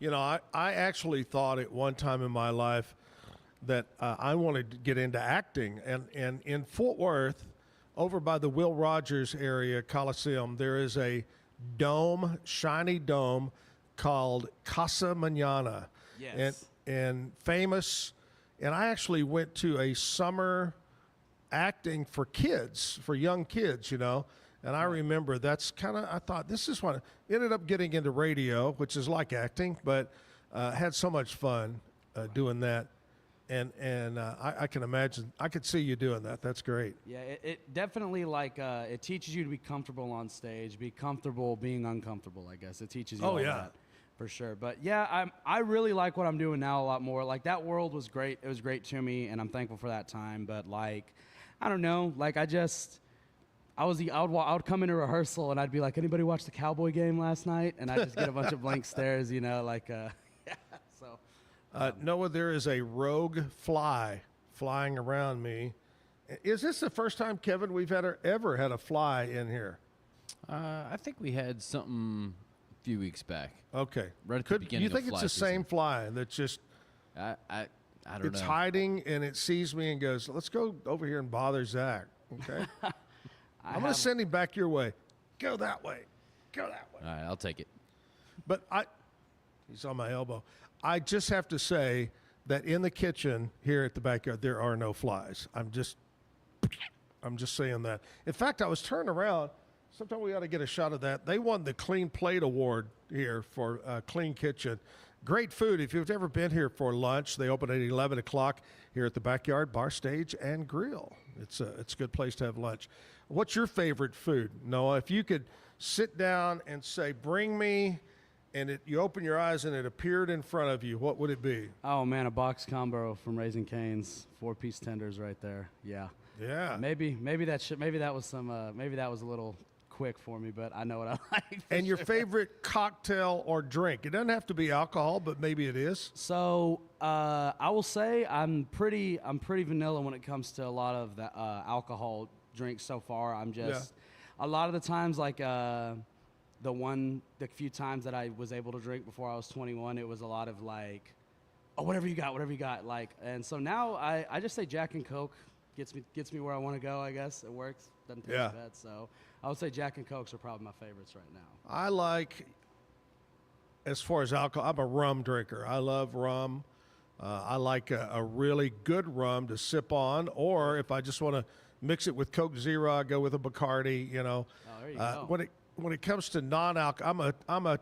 S2: You know, I actually thought at one time in my life that I wanted to get into acting. And in Fort Worth, over by the Will Rogers area, Coliseum, there is a dome, shiny dome called Casa Mañana.
S24: Yes.
S2: And famous. And I actually went to a summer acting for kids, for young kids, you know. And I remember that's kind of, I thought, this is what, ended up getting into radio, which is like acting, but had so much fun doing that. And I can imagine, I could see you doing that. That's great.
S24: Yeah, it definitely, like, it teaches you to be comfortable on stage, be comfortable being uncomfortable, I guess. It teaches you all that, for sure. But yeah, I really like what I'm doing now a lot more. Like, that world was great. It was great to me, and I'm thankful for that time. But, like, I don't know, like, I would come into rehearsal and I'd be like, anybody watch the Cowboy game last night? And I'd just get a bunch of blank stares, you know, like, yeah, so.
S2: Noah, there is a rogue fly flying around me. Is this the first time, Kevin, we've ever had a fly in here?
S10: I think we had something a few weeks back.
S2: Okay.
S10: Right at the beginning
S2: you think
S10: of
S2: it's
S10: fly
S2: the
S10: season.
S2: same fly that's just...
S10: I don't know.
S2: It's hiding and it sees me and goes, let's go over here and bother Zach, okay? I'm going to send him back your way. Go that way. Go that way.
S10: All right, I'll take it.
S2: But he's on my elbow. I just have to say that in the kitchen here at the backyard, there are no flies. I'm just saying that. In fact, I was turning around. Sometime we ought to get a shot of that. They won the Clean Plate Award here for Clean Kitchen. Great food. If you've ever been here for lunch, they open at 11 o'clock here at the Backyard Bar Stage and Grill. It's a good place to have lunch. What's your favorite food, Noah? If you could sit down and say, bring me, and you open your eyes and it appeared in front of you, what would it be?
S24: Oh, man, a box combo from Raising Cane's, 4-piece tenders right there. Yeah.
S2: Yeah.
S24: Maybe that was a little quick for me, but I know what I like.
S2: And your favorite cocktail or drink? It doesn't have to be alcohol, but maybe it is.
S24: So I will say I'm pretty vanilla when it comes to a lot of the alcohol drinks so far. I'm just a lot of the times, like the few times that I was able to drink before I was 21, it was a lot of like, oh, whatever you got, like. And so now I just say Jack and Coke gets me where I want to go. I guess it works. Doesn't taste bad. So I would say Jack and Cokes are probably my favorites right now.
S2: I like, as far as alcohol, I'm a rum drinker. I love rum. I like a really good rum to sip on, or if I just want to mix it with Coke Zero, I go with a Bacardi, you know.
S24: Oh, there you go.
S2: When it comes to non-alcohol, I'm a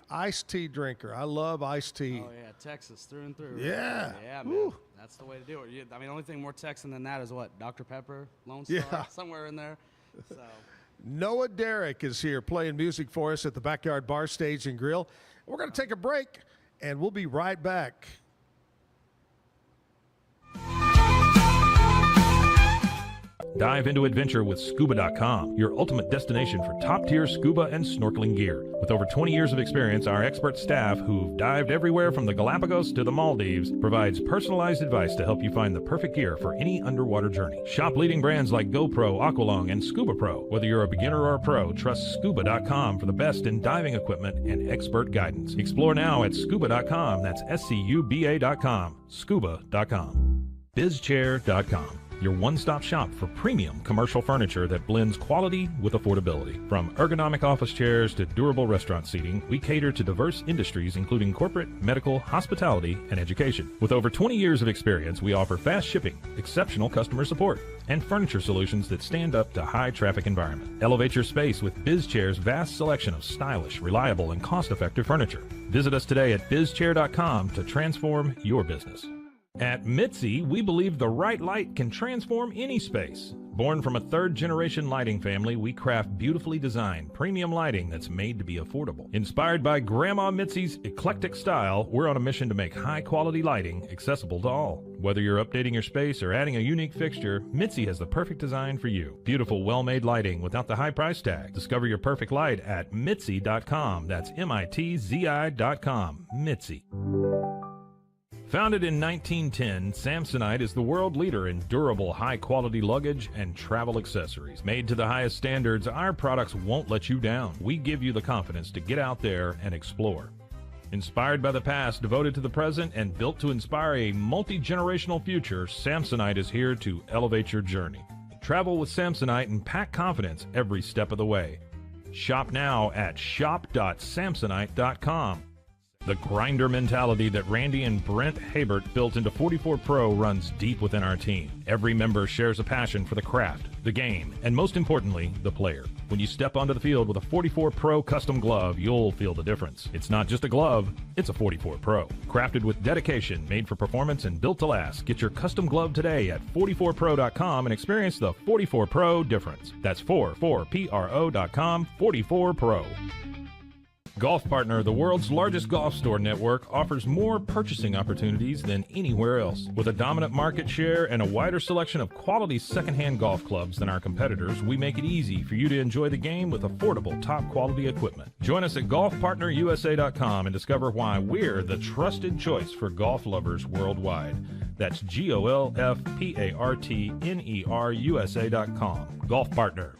S2: iced tea drinker. I love iced tea.
S24: Oh, yeah, Texas through and through.
S2: Yeah.
S24: Yeah, man. That's the way to do it. I mean, the only thing more Texan than that is what? Dr. Pepper, Lone Star, somewhere in there. So.
S2: Noah Derrick is here playing music for us at the Backyard Bar Stage and Grill. We're going to take a break, and we'll be right back.
S15: Dive into adventure with Scuba.com, your ultimate destination for top-tier scuba and snorkeling gear. With over 20 years of experience, our expert staff, who've dived everywhere from the Galapagos to the Maldives, provides personalized advice to help you find the perfect gear for any underwater journey. Shop leading brands like GoPro, Aqualung, and Scuba Pro. Whether you're a beginner or a pro, trust Scuba.com for the best in diving equipment and expert guidance. Explore now at Scuba.com. That's SCUBA.com. Scuba.com. BizChair.com. Your one-stop shop for premium commercial furniture that blends quality with affordability. From ergonomic office chairs to durable restaurant seating, we cater to diverse industries including corporate, medical, hospitality, and education. With over 20 years of experience, we offer fast shipping, exceptional customer support, and furniture solutions that stand up to high-traffic environment. Elevate your space with BizChair's vast selection of stylish, reliable, and cost-effective furniture. Visit us today at BizChair.com to transform your business. At Mitzi, we believe the right light can transform any space. Born from a third-generation lighting family, we craft beautifully designed, premium lighting that's made to be affordable. Inspired by Grandma Mitzi's eclectic style, we're on a mission to make high-quality lighting accessible to all. Whether you're updating your space or adding a unique fixture, Mitzi has the perfect design for you. Beautiful, well-made lighting without the high price tag. Discover your perfect light at Mitzi.com. That's MITZI.com. Mitzi. Founded in 1910, Samsonite is the world leader in durable, high-quality luggage and travel accessories. Made to the highest standards, our products won't let you down. We give you the confidence to get out there and explore. Inspired by the past, devoted to the present, and built to inspire a multi-generational future, Samsonite is here to elevate your journey. Travel with Samsonite and pack confidence every step of the way. Shop now at shop.samsonite.com. The grinder mentality that Randy and Brent Habert built into 44 Pro runs deep within our team. Every member shares a passion for the craft, the game, and most importantly, the player. When you step onto the field with a 44 Pro custom glove, you'll feel the difference. It's not just a glove, it's a 44 Pro. Crafted with dedication, made for performance, and built to last. Get your custom glove today at 44pro.com and experience the 44 Pro difference. That's 44pro.com, 44 Pro. Golf Partner, the world's largest golf store network, offers more purchasing opportunities than anywhere else. With a dominant market share and a wider selection of quality secondhand golf clubs than our competitors, we make it easy for you to enjoy the game with affordable, top-quality equipment. Join us at golfpartnerusa.com and discover why we're the trusted choice for golf lovers worldwide. That's GOLFPARTNERUSA.com. Golf Partner.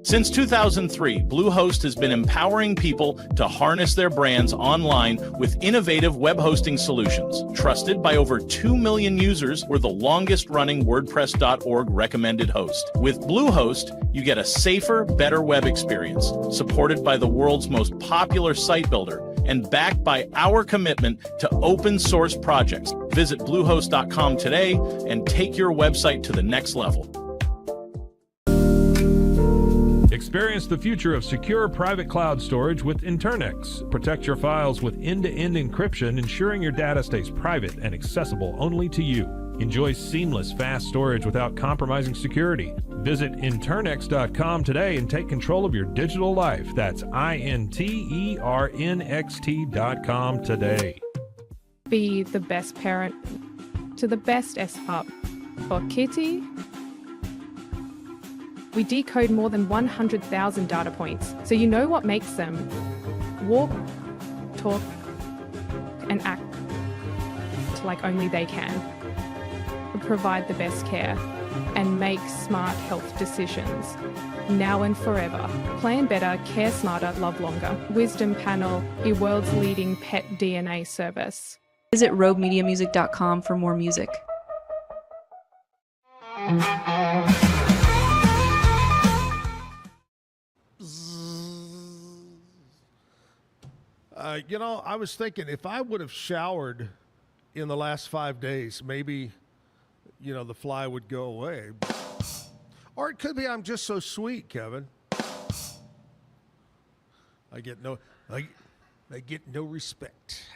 S12: Since 2003, Bluehost has been empowering people to harness their brands online with innovative web hosting solutions. Trusted by over 2 million users, we're the longest-running WordPress.org recommended host. With Bluehost, you get a safer, better web experience, supported by the world's most popular site builder, and backed by our commitment to open-source projects. Visit Bluehost.com today and take your website to the next level.
S15: Experience the future of secure private cloud storage with Internex. Protect your files with end-to-end encryption, ensuring your data stays private and accessible only to you. Enjoy seamless, fast storage without compromising security. Visit Internex.com today and take control of your digital life. That's INTERNXT.com today.
S1: Be the best parent to the best S-Pup. For Kitty, we decode more than 100,000 data points, so you know what makes them walk, talk, and act like only they can. We provide the best care and make smart health decisions, now and forever. Plan better, care smarter, love longer. Wisdom Panel, the world's leading pet DNA service.
S27: Visit roguemediamusic.com for more music.
S2: I was thinking if I would have showered in the last 5 days, maybe, the fly would go away. Or it could be I'm just so sweet, Kevin. I get no respect.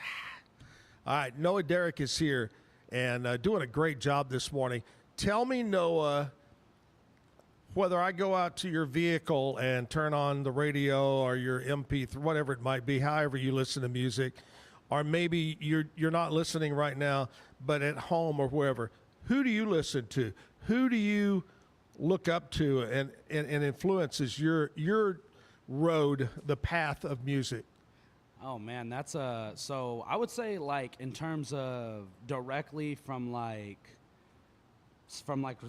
S2: All right, Noah Derrick is here and doing a great job this morning. Tell me, Noah, whether I go out to your vehicle and turn on the radio or your MP3, whatever it might be, however you listen to music, or maybe you're not listening right now, but at home or wherever, who do you listen to? who do you look up to and influences your road, the path of music?
S24: Oh man, that's so I would say like in terms of directly from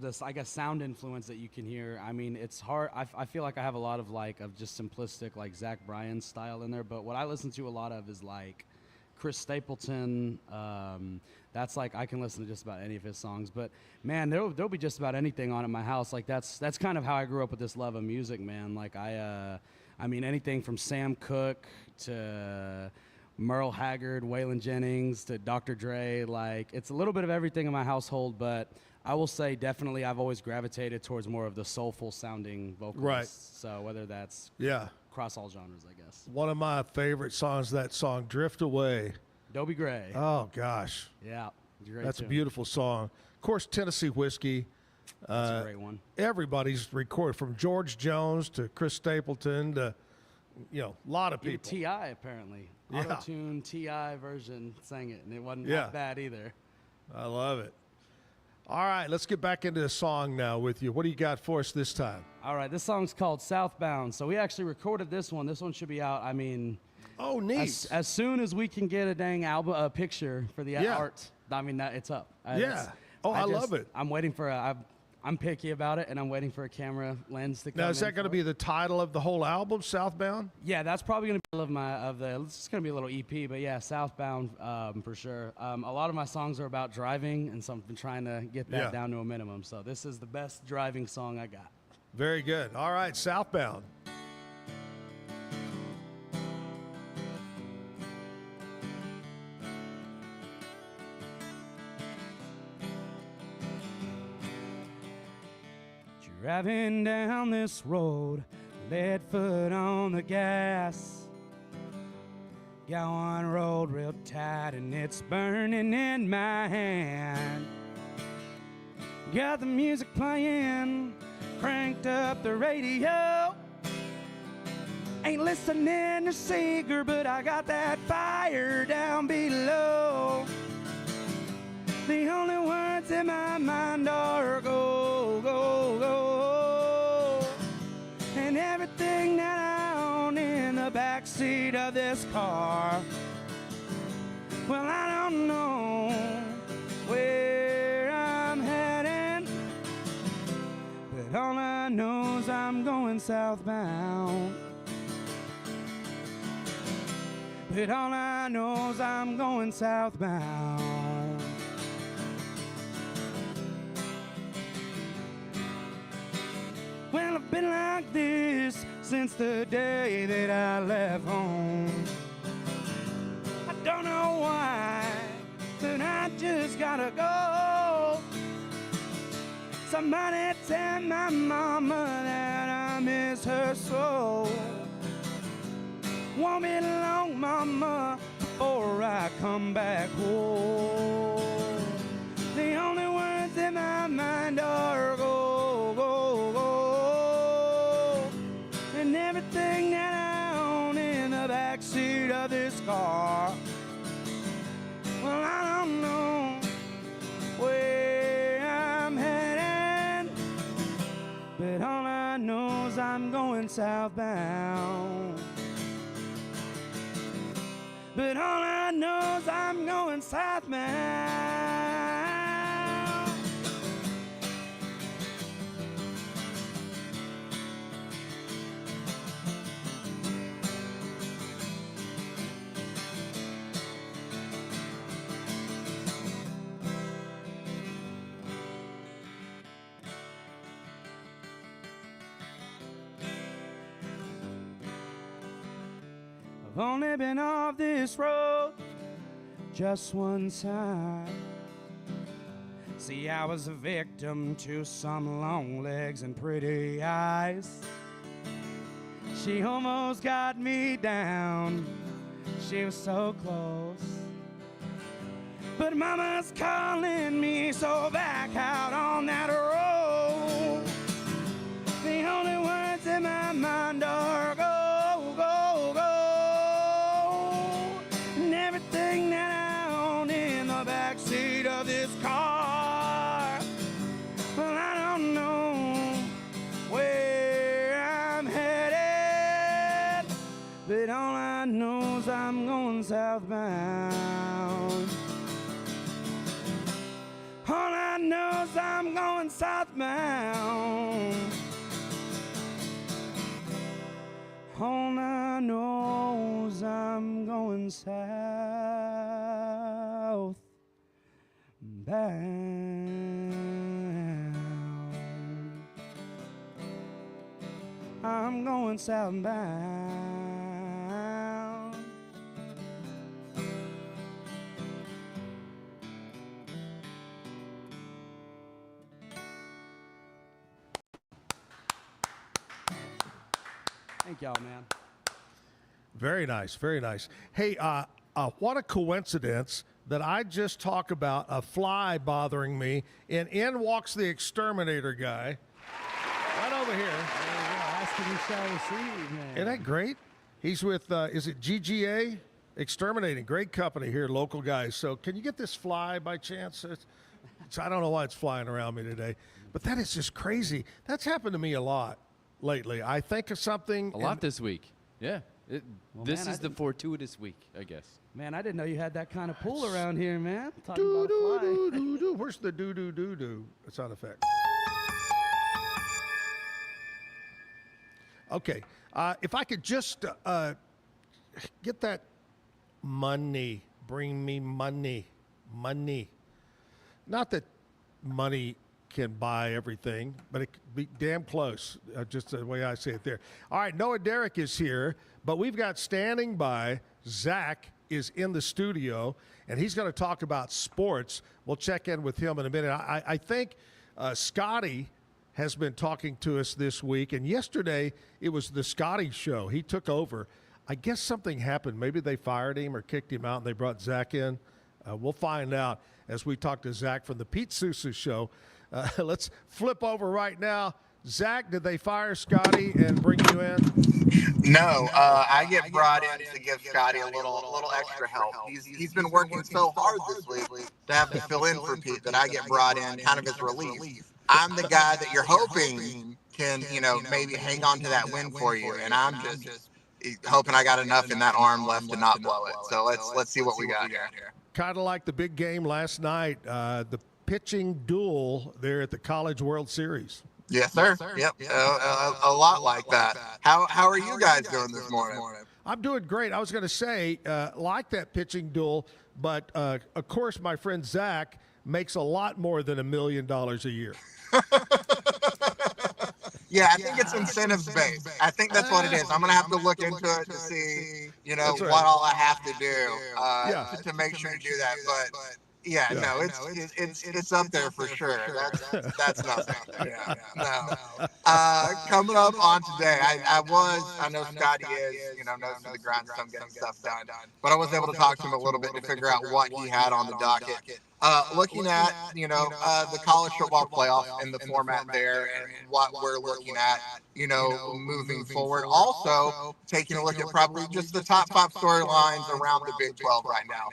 S24: this, I guess, sound influence that you can hear. I mean, it's hard. I feel like I have a lot of just simplistic like Zach Bryan style in there, but what I listen to a lot of is like Chris Stapleton. That's like I can listen to just about any of his songs, but man, there'll be just about anything on at my house. Like that's kind of how I grew up with this love of music, man. Like I mean, anything from Sam Cooke to Merle Haggard, Waylon Jennings to Dr. Dre. Like it's a little bit of everything in my household, but I will say definitely I've always gravitated towards more of the soulful sounding vocals.
S2: Right.
S24: So whether that's across all genres, I guess.
S2: One of my favorite songs, that song "Drift Away."
S24: Dobie Gray.
S2: Oh gosh.
S24: Yeah.
S2: That's a
S24: tune.
S2: beautiful song. Of course, Tennessee Whiskey.
S24: That's a great one.
S2: Everybody's recorded, from George Jones to Chris Stapleton to, a lot of people.
S24: Even T.I. apparently.
S2: Yeah.
S24: Auto-tune T.I. version sang it, and it wasn't
S2: Yeah.
S24: that bad either.
S2: I love it. All right, let's get back into the song now with you. What do you got for us this time?
S24: All right, this song's called Southbound. So we actually recorded this one. This one should be out, I mean...
S2: Oh, neat.
S24: As soon as we can get a dang album, a picture for the art, I mean, it's up.
S2: I love it.
S24: I'm waiting for I'm picky about it, and I'm waiting for a camera lens to come
S2: Now, is
S24: in
S2: that going to
S24: for
S2: be
S24: it.
S2: the title of the whole album, Southbound?
S24: Yeah, that's probably going to be it's just going to be a little EP, but yeah, Southbound for sure. A lot of my songs are about driving, and so I've been trying to get that down to a minimum. So this is the best driving song I got.
S2: Very good. All right, Southbound.
S11: Driving down this road, lead foot on the gas. Got one rolled real tight and it's burning in my hand. Got the music playing, cranked up the radio. Ain't listening to Seeger, but I got that fire down below. The only words in my mind are go, go, go. And everything that I own in the backseat of this car. Well, I don't know where I'm heading, but all I know is I'm going southbound. But all I know is I'm going southbound. Well, I've been like this since the day that I left home. I don't know why, but I just gotta go. Somebody tell my mama that I miss her so. Won't be long, mama, before I come back home. The only words in my mind are go, go, go. And everything that I own in the backseat of this car. Well, I don't know where I'm heading, but all I know is I'm going southbound. But all I know is I'm going southbound. I've only been off this road just one time. See, I was a victim to some long legs and pretty eyes. She almost got me down. She was so close. But mama's calling me, so back out on that road. The only words in my mind are go, go, go. And everything that I own in the backseat of this car. Well, I going southbound. All I know is I'm going southbound. All I know is I'm going southbound. I'm going southbound.
S24: Thank y'all, man.
S2: Very nice, very nice. Hey, what a coincidence that I just talk about a fly bothering me, and in walks the exterminator guy right over here.
S24: Ask him, you shall receive, man.
S2: Isn't that great? He's with, is it GGA? Exterminating, great company here, local guys. So can you get this fly by chance? I don't know why it's flying around me today, but that is just crazy. That's happened to me a lot lately. I think of something.
S10: A lot this week. Yeah. This
S24: man,
S10: is the fortuitous week, I guess.
S24: Man, I didn't know you had that kind of pool around here, man.
S2: Do, do, do, do, do. Where's the do, do, do, do sound effect? Okay. If I could just get that money, bring me money. Not that money can buy everything, but it could be damn close, just the way I say it there. All right, Noah Derrick is here, but we've got standing by, Zach is in the studio, and he's going to talk about sports. We'll check in with him in a minute. I think Scotty has been talking to us this week, and yesterday it was the Scotty show. He took over. I guess something happened. Maybe they fired him or kicked him out, and they brought Zach in. We'll find out as we talk to Zach from the Pete Sousa show. Let's flip over right now. Zach, did they fire Scotty and bring you in?
S5: No, I get brought in to give Scotty a little extra help. He's been working so hard this week to have to fill in for Pete that I get brought in kind of as relief. I'm the guy that you're hoping can, maybe hang on to that win for you, and I'm just hoping I got enough in that arm left to not blow it. So let's see what we got here.
S2: Kind of like the big game last night, the pitching duel there at the College World Series.
S5: Yes, sir. Yep. A lot like that. How are you guys doing this morning?
S2: I'm doing great. I was going to say, like that pitching duel, but of course, my friend Zach makes a lot more than $1 million a year.
S5: Yeah, I think it's incentives based. I think that's what it is. I'm going to have to look into it to see, what all I have to do to make sure to do that. But yeah, no, it's up there for sure. That's nothing. Yeah, no. Coming up on today, I know Scotty is, knows the grind, so I'm getting stuff done. But I was able to talk to him a little bit to figure out what he had on the docket. Looking at, the college football playoff and the format there and what we're looking at, moving forward. Also, taking a look at probably just the top 5 storylines around the Big 12 right now.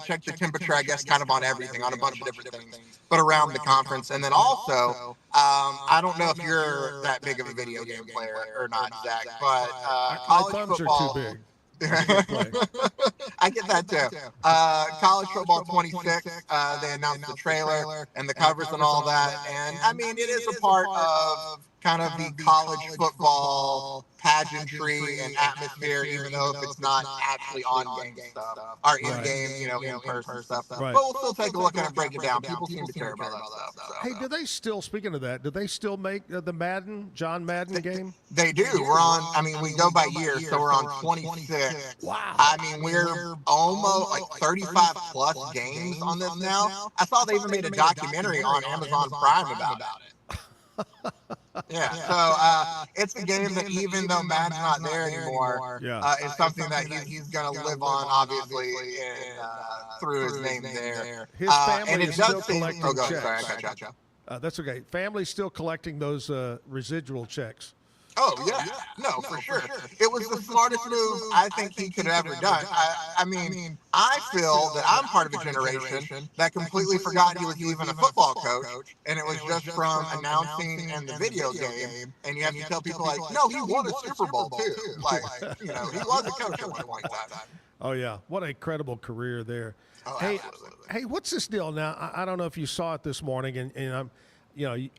S5: Check the temperature, I guess, kind of on everything, on a bunch of different things, but around the conference. And then also, I don't know if you're that big of a video game player or not, Zach, but college football.
S2: Are too big.
S5: I get that too. College football 26, they announced the trailer and the covers and all that. And I mean, it is a part of kind of the college football pageantry and atmosphere, even though if it's not actually on game stuff or in game, in person stuff. But we'll still take a look at it, break it down. People seem to care about that stuff. So.
S2: Hey, do they still, speaking of that, do they still make the John Madden game?
S5: They do. We're on, we go by years, so we're on 26.
S2: Wow.
S5: We're almost like 35 plus games on this now. I saw they even made a documentary on Amazon Prime about it. Yeah, so it's a game that even though Madden's not there anymore, it's something that he's going to live on, obviously, through his name there.
S2: His family is still collecting checks.
S5: Sorry, I got you.
S2: That's okay. Family's still collecting those residual checks.
S5: Oh yeah, no, for sure. It was the smartest move I think he could have ever done. I mean, I feel that I'm part of a generation that completely forgot he was even a football coach, and it was just from announcing and the video game. And you have to tell people like, no, he won a Super Bowl too. Like, he was a coach at one point in time.
S2: Oh yeah, what a incredible career there.
S5: Oh,
S2: hey,
S5: absolutely.
S2: hey, what's this deal now? I don't know if you saw it this morning, and I'm,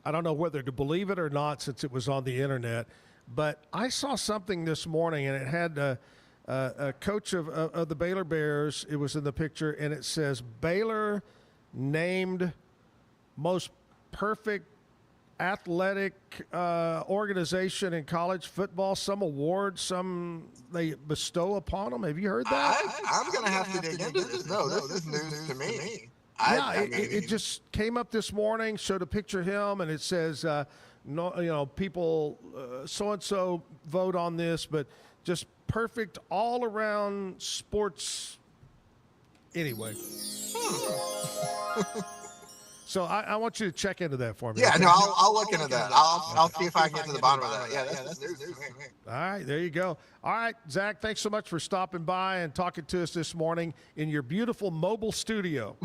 S2: I don't know whether to believe it or not since it was on the internet, but I saw something this morning, and it had a coach of the Baylor Bears. It was in the picture, and it says Baylor named most perfect athletic organization in college football. Some awards, some they bestow upon them. Have you heard that?
S5: I'm going to have to dig into this. No, this is news to me.
S2: It just came up this morning, showed a picture of him, and it says, people so and so vote on this, but just perfect all around sports. Anyway, so I want you to check into that for me.
S5: Yeah,
S2: okay?
S5: no, I'll look into that. I'll see if I can get to the bottom of that. Yeah, that's news to me.
S2: All right, there you go. All right, Zach, thanks so much for stopping by and talking to us this morning in your beautiful mobile studio.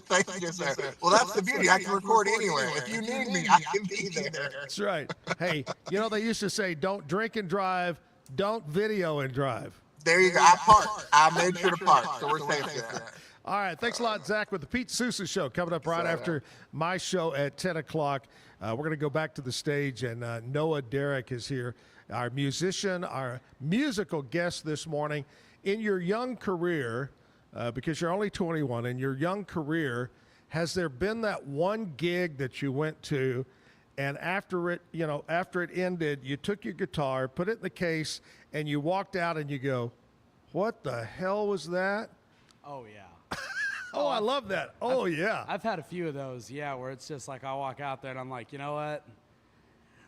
S5: Thank you, sir. Well, that's the beauty. I can record anywhere. If you need me, I can be there.
S2: That's right. Hey, they used to say, don't drink and drive, don't video and drive.
S5: There you go. I parked. I made sure to park, so we're safe there.
S2: All right. Thanks a lot, Zach, with the Pete Sousa Show coming up right after my show at 10 o'clock. We're going to go back to the stage, and Noah Derrick is here, our musician, our musical guest this morning. In your young career, because you're only 21, in your young career, has there been that one gig that you went to, and after it ended, you took your guitar, put it in the case, and you walked out and you go, what the hell was that?
S24: Oh, yeah.
S2: Oh, I love that. Oh, yeah.
S24: I've had a few of those, where it's just like I walk out there and I'm like, you know what?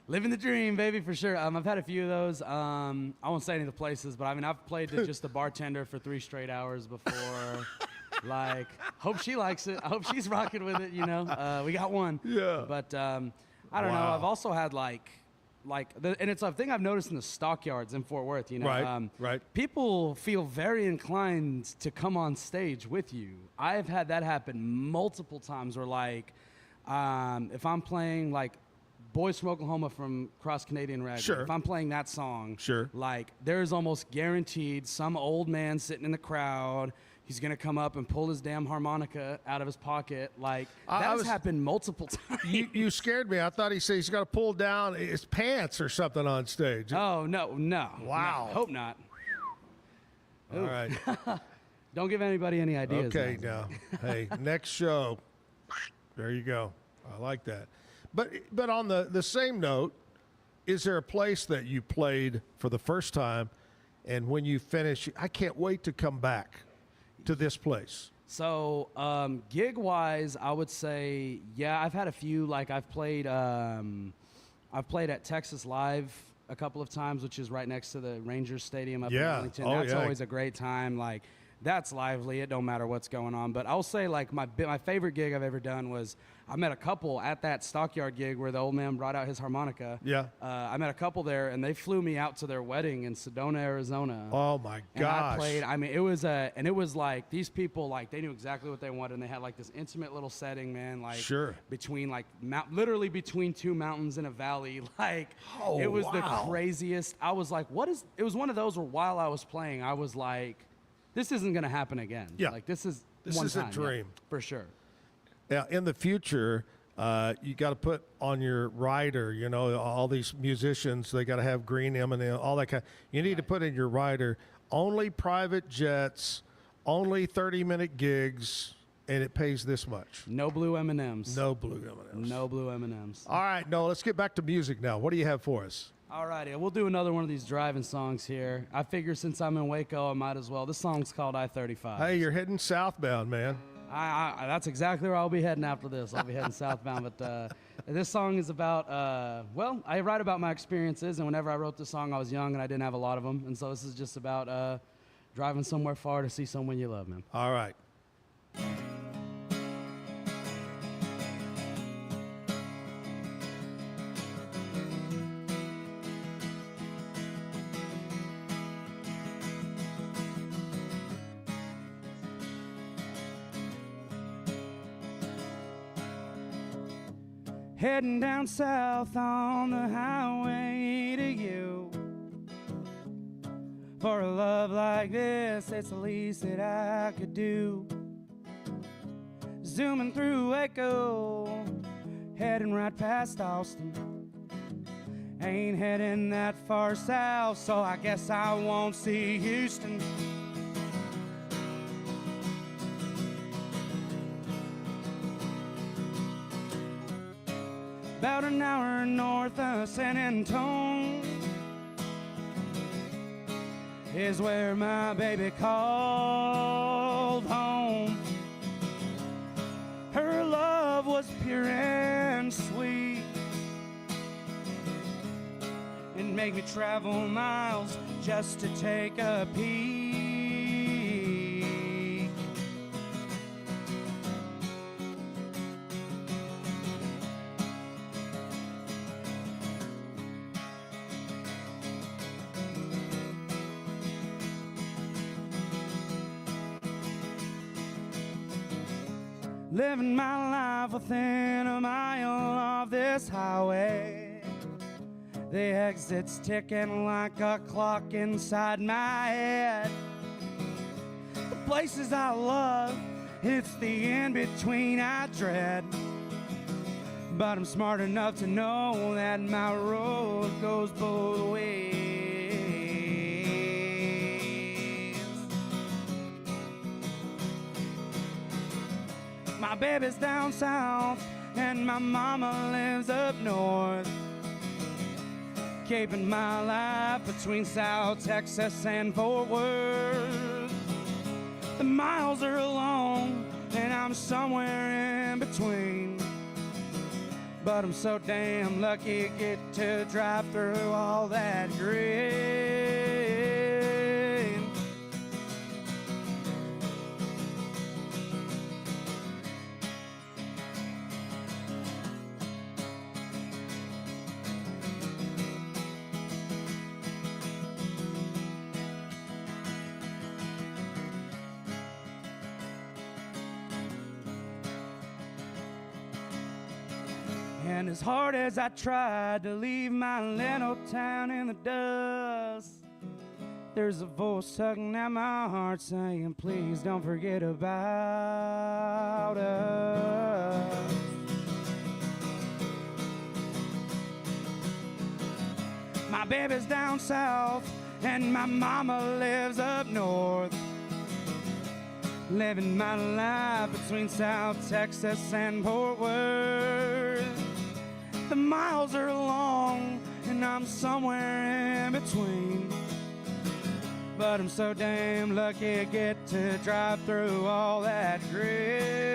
S24: Living the dream, baby, for sure. I've had a few of those. I won't say any of the places, but I've played to just the bartender for 3 straight hours before. Like, hope she likes it. I hope she's rocking with it, We got one.
S2: Yeah.
S24: But I don't know. I've also had and it's a thing I've noticed in the stockyards in Fort Worth,
S2: Right.
S24: People feel very inclined to come on stage with you. I've had that happen multiple times where if I'm playing Boys from Oklahoma from Cross Canadian Raglan,
S2: sure.
S24: if I'm playing that song,
S2: sure.
S24: There's almost guaranteed some old man sitting in the crowd. He's going to come up and pull his damn harmonica out of his pocket. That's happened multiple times.
S2: You scared me. I thought he said he's got to pull down his pants or something on stage.
S24: Oh, no.
S2: Wow.
S24: No, hope not.
S2: All right.
S24: Don't give anybody any ideas.
S2: Okay, now. Hey, next show. There you go. I like that. But on the same note, is there a place that you played for the first time, and when you finish, I can't wait to come back to this place?
S24: So gig-wise, I would say, I've had a few. I've played at Texas Live a couple of times, which is right next to the Rangers Stadium up in Arlington. That's always a great time. That's lively. It don't matter what's going on. But I'll say my favorite gig I've ever done was I met a couple at that Stockyard gig where the old man brought out his harmonica.
S2: Yeah.
S24: I met a couple there, and they flew me out to their wedding in Sedona, Arizona.
S2: Oh my gosh.
S24: And I played. I mean, it was these people they knew exactly what they wanted, and they had this intimate little setting, man.
S2: Sure.
S24: Between literally between 2 mountains in a valley. It was the craziest. I was like, what is? It was one of those where while I was playing, I was like, this isn't going to happen again.
S2: Yeah.
S24: This is
S2: a dream.
S24: For sure.
S2: Now, in the future, you got to put on your rider, all these musicians, they got to have green M&M, all that kind. You need to put in your rider, only private jets, only 30-minute gigs, and it pays this much.
S24: No blue M&Ms.
S2: No blue M&Ms.
S24: No blue M&Ms.
S2: All right, no, let's get back to music now. What do you have for us?
S24: All righty, we'll do another one of these driving songs here. I figure since I'm in Waco, I might as well. This song's called I-35.
S2: Hey, you're heading southbound, man.
S24: That's exactly where I'll be heading after this. I'll be heading southbound. But this song is about, I write about my experiences. And whenever I wrote this song, I was young and I didn't have a lot of them. And so this is just about driving somewhere far to see someone you love, man.
S2: All right.
S11: heading down south on the highway to you. For a love like this, it's the least that I could do. Zooming through Waco, heading right past Austin. Ain't heading that far south, so I guess I won't see Houston. About an hour north of San Antonio is where my baby called home. Her love was pure and sweet, and made me travel miles just to take a peek. Living my life within a mile of this highway. The exit's ticking like a clock inside my head. The places I love, it's the in-between I dread. But I'm smart enough to know that my road goes both ways. My baby's down south and my mama lives up north, keeping my life between South Texas and Fort Worth. The miles are long and I'm somewhere in between, but I'm so damn lucky to get to drive through all that green. And as hard as I tried to leave my little town in the dust, there's a voice tugging at my heart saying, please don't forget about us. My baby's down south and my mama lives up north, living my life between South Texas and Fort Worth. The miles are long and I'm somewhere in between, but I'm so damn lucky to get to drive through all that grit.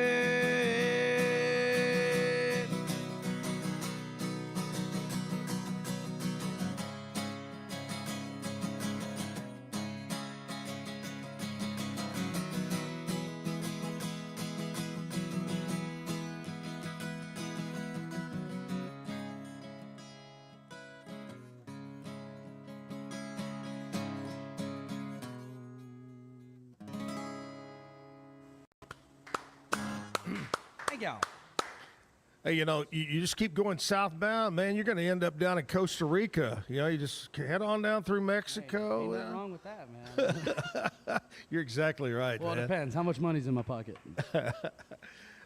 S11: Y'all.
S2: Hey, you know, you just keep going southbound, man, you're going to end up down in Costa Rica. You know, you just head on down through Mexico.
S11: Hey, ain't nothing wrong with that, man.
S2: You're exactly right,
S11: Well,
S2: man.
S11: it depends. How much money's in my pocket?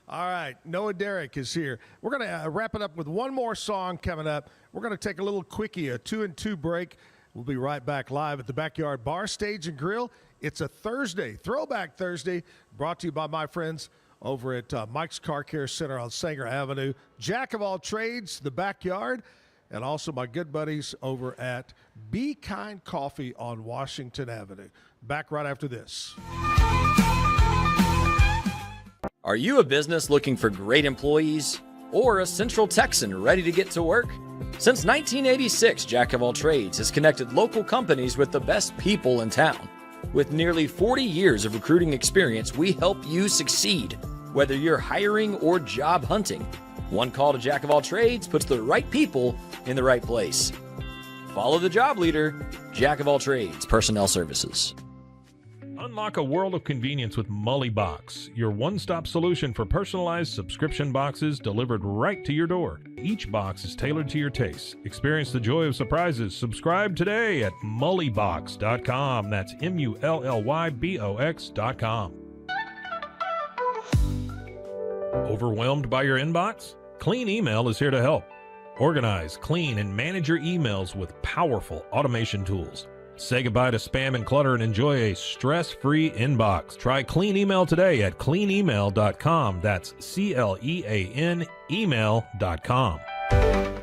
S2: All right, Noah Derrick is here. We're going to wrap it up with one more song coming up. We're going to take a little quickie, a 2-and-2 break. We'll be right back live at the Backyard Bar, Stage, and Grill. It's a Thursday, Throwback Thursday, brought to you by my friends over at Mike's Car Care Center on Sanger Avenue. Jack of all trades, the Backyard, and also my good buddies over at Be Kind Coffee on Washington Avenue. Back right after this.
S6: Are you a business looking for great employees or a Central Texan ready to get to work? Since 1986, Jack of all trades has connected local companies with the best people in town. With nearly 40 years of recruiting experience, we help you succeed, whether you're hiring or job hunting. One call to Jack of all trades puts the right people in the right place. Follow the job leader, Jack of all trades, Personnel Services.
S15: Unlock a world of convenience with Mully Box, your one-stop solution for personalized subscription boxes delivered right to your door. Each box is tailored to your taste. Experience the joy of surprises. Subscribe today at mullybox.com. That's MULLYBOX.com. Overwhelmed by your inbox? Clean Email is here to help. Organize, clean, and manage your emails with powerful automation tools. Say goodbye to spam and clutter and enjoy a stress-free inbox. Try Clean Email today at cleanemail.com. That's CLEAN email.com.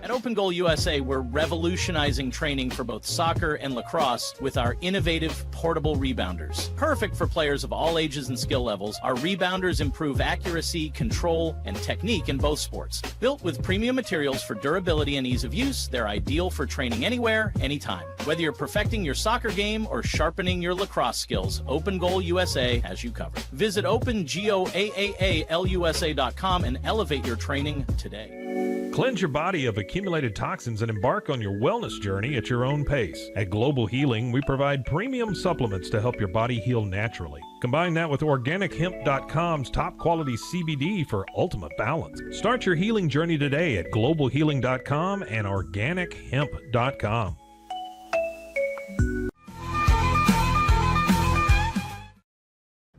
S12: At Open Goal USA, we're revolutionizing training for both soccer and lacrosse with our innovative portable rebounders. Perfect for players of all ages and skill levels, our rebounders improve accuracy, control, and technique in both sports. Built with premium materials for durability and ease of use, they're ideal for training anywhere, anytime. Whether you're perfecting your soccer game or sharpening your lacrosse skills, Open Goal USA has you covered. Visit OpenGoAAALUSA.com and elevate your training today.
S15: Cleanse your body of accumulated toxins and embark on your wellness journey at your own pace. At Global Healing, we provide premium supplements to help your body heal naturally. Combine that with OrganicHemp.com's top quality CBD for ultimate balance. Start your healing journey today at GlobalHealing.com and OrganicHemp.com.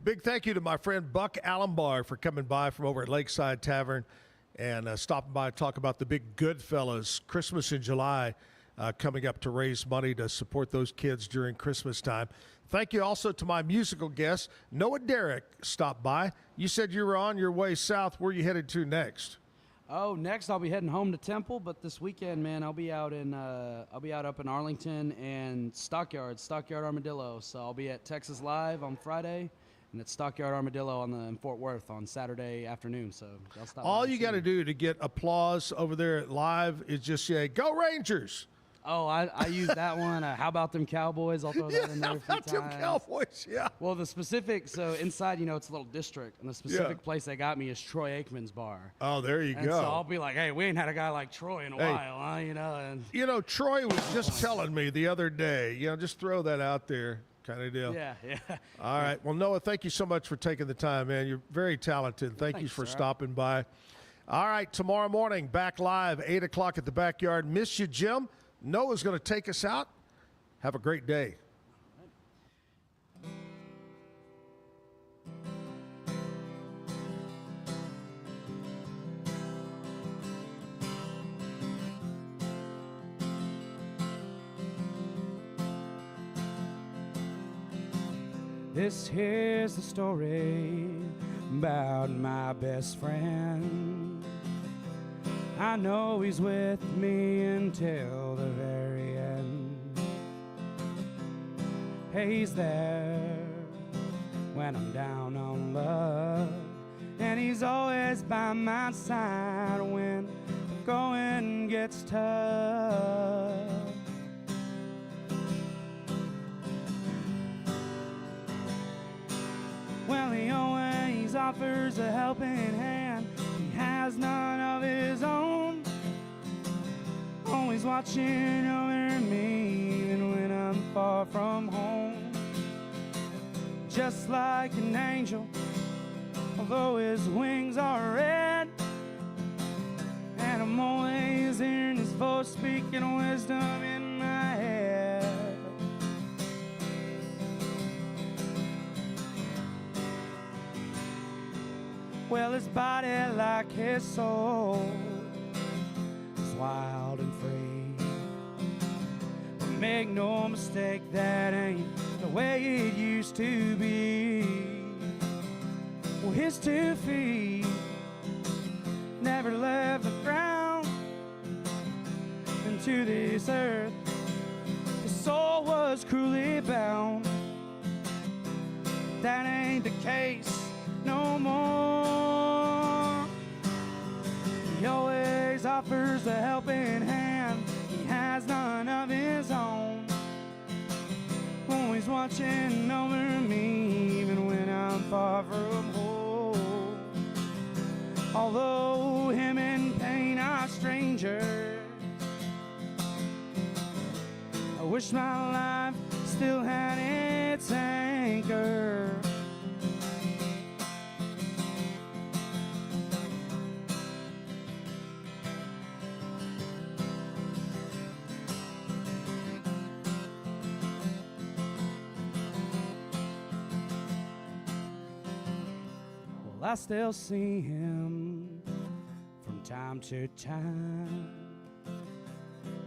S2: Big thank you to my friend Buck Alambar for coming by from over at Lakeside Tavern and stopping by to talk about the big Goodfellas Christmas in July coming up to raise money to support those kids during Christmas time. Thank you also to my musical guest, Noah Derrick, stopped by. You said you were on your way south. Where are you headed to next?
S24: Oh, next I'll be heading home to Temple, but this weekend, man, I'll be out up in Arlington and Stockyard Armadillo. So I'll be at Texas Live on Friday. And it's Stockyard Armadillo in Fort Worth on Saturday afternoon. So I'll stop.
S2: All you got to do to get applause over there at Live is just say, "Go Rangers!"
S24: Oh, I use that one. How about them Cowboys? I'll throw that in there a few times.
S2: How about them Cowboys? Yeah.
S24: Well, the specific, so inside, it's a little district, and the specific place they got me is Troy Aikman's bar.
S2: Oh, there you go.
S24: So I'll be like, hey, we ain't had a guy like Troy in a while, huh? And
S2: Troy was just telling me the other day. Just throw that out there. Kind of deal.
S24: Yeah.
S2: All right. Well, Noah, thank you so much for taking the time, man. You're very talented. Thank you for stopping by. All right. Tomorrow morning, back live, 8 o'clock at the Backyard. Miss you, Jim. Noah's going to take us out. Have a great day.
S11: This here's the story about my best friend. I know he's with me until the very end. Hey, he's there when I'm down on luck, and he's always by my side when the going gets tough. Well, he always offers a helping hand. He has none of his own. Always watching over me even when I'm far from home. Just like an angel, although his wings are red. And I'm always hearing his voice speaking wisdom in my head. Well, his body, like his soul, is wild and free. But make no mistake, that ain't the way it used to be. Well, his 2 feet never left the ground. And to this earth, his soul was cruelly bound. That ain't the case no more. He always offers a helping hand. He has none of his own. Always watching over me even when I'm far from home. Although him and pain are strangers, I wish my life still had its anchor. I still see him from time to time,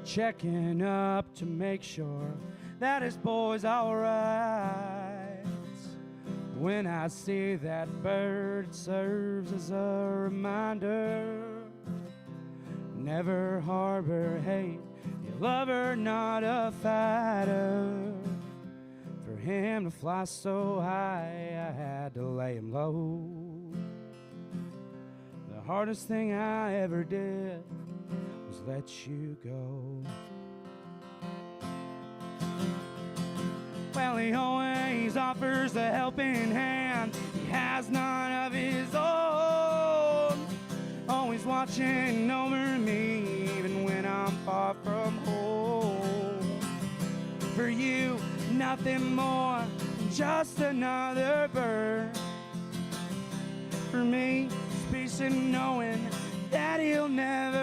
S11: checking up to make sure that his boy's alright. When I see that bird, it serves as a reminder, never harbor hate, your lover not a fighter. For him to fly so high, I had to lay him low. The hardest thing I ever did was let you go. Well, he always offers a helping hand. He has none of his own. Always watching over me, even when I'm far from home. For you, nothing more than just another bird. For me, it's peace in knowing that he'll never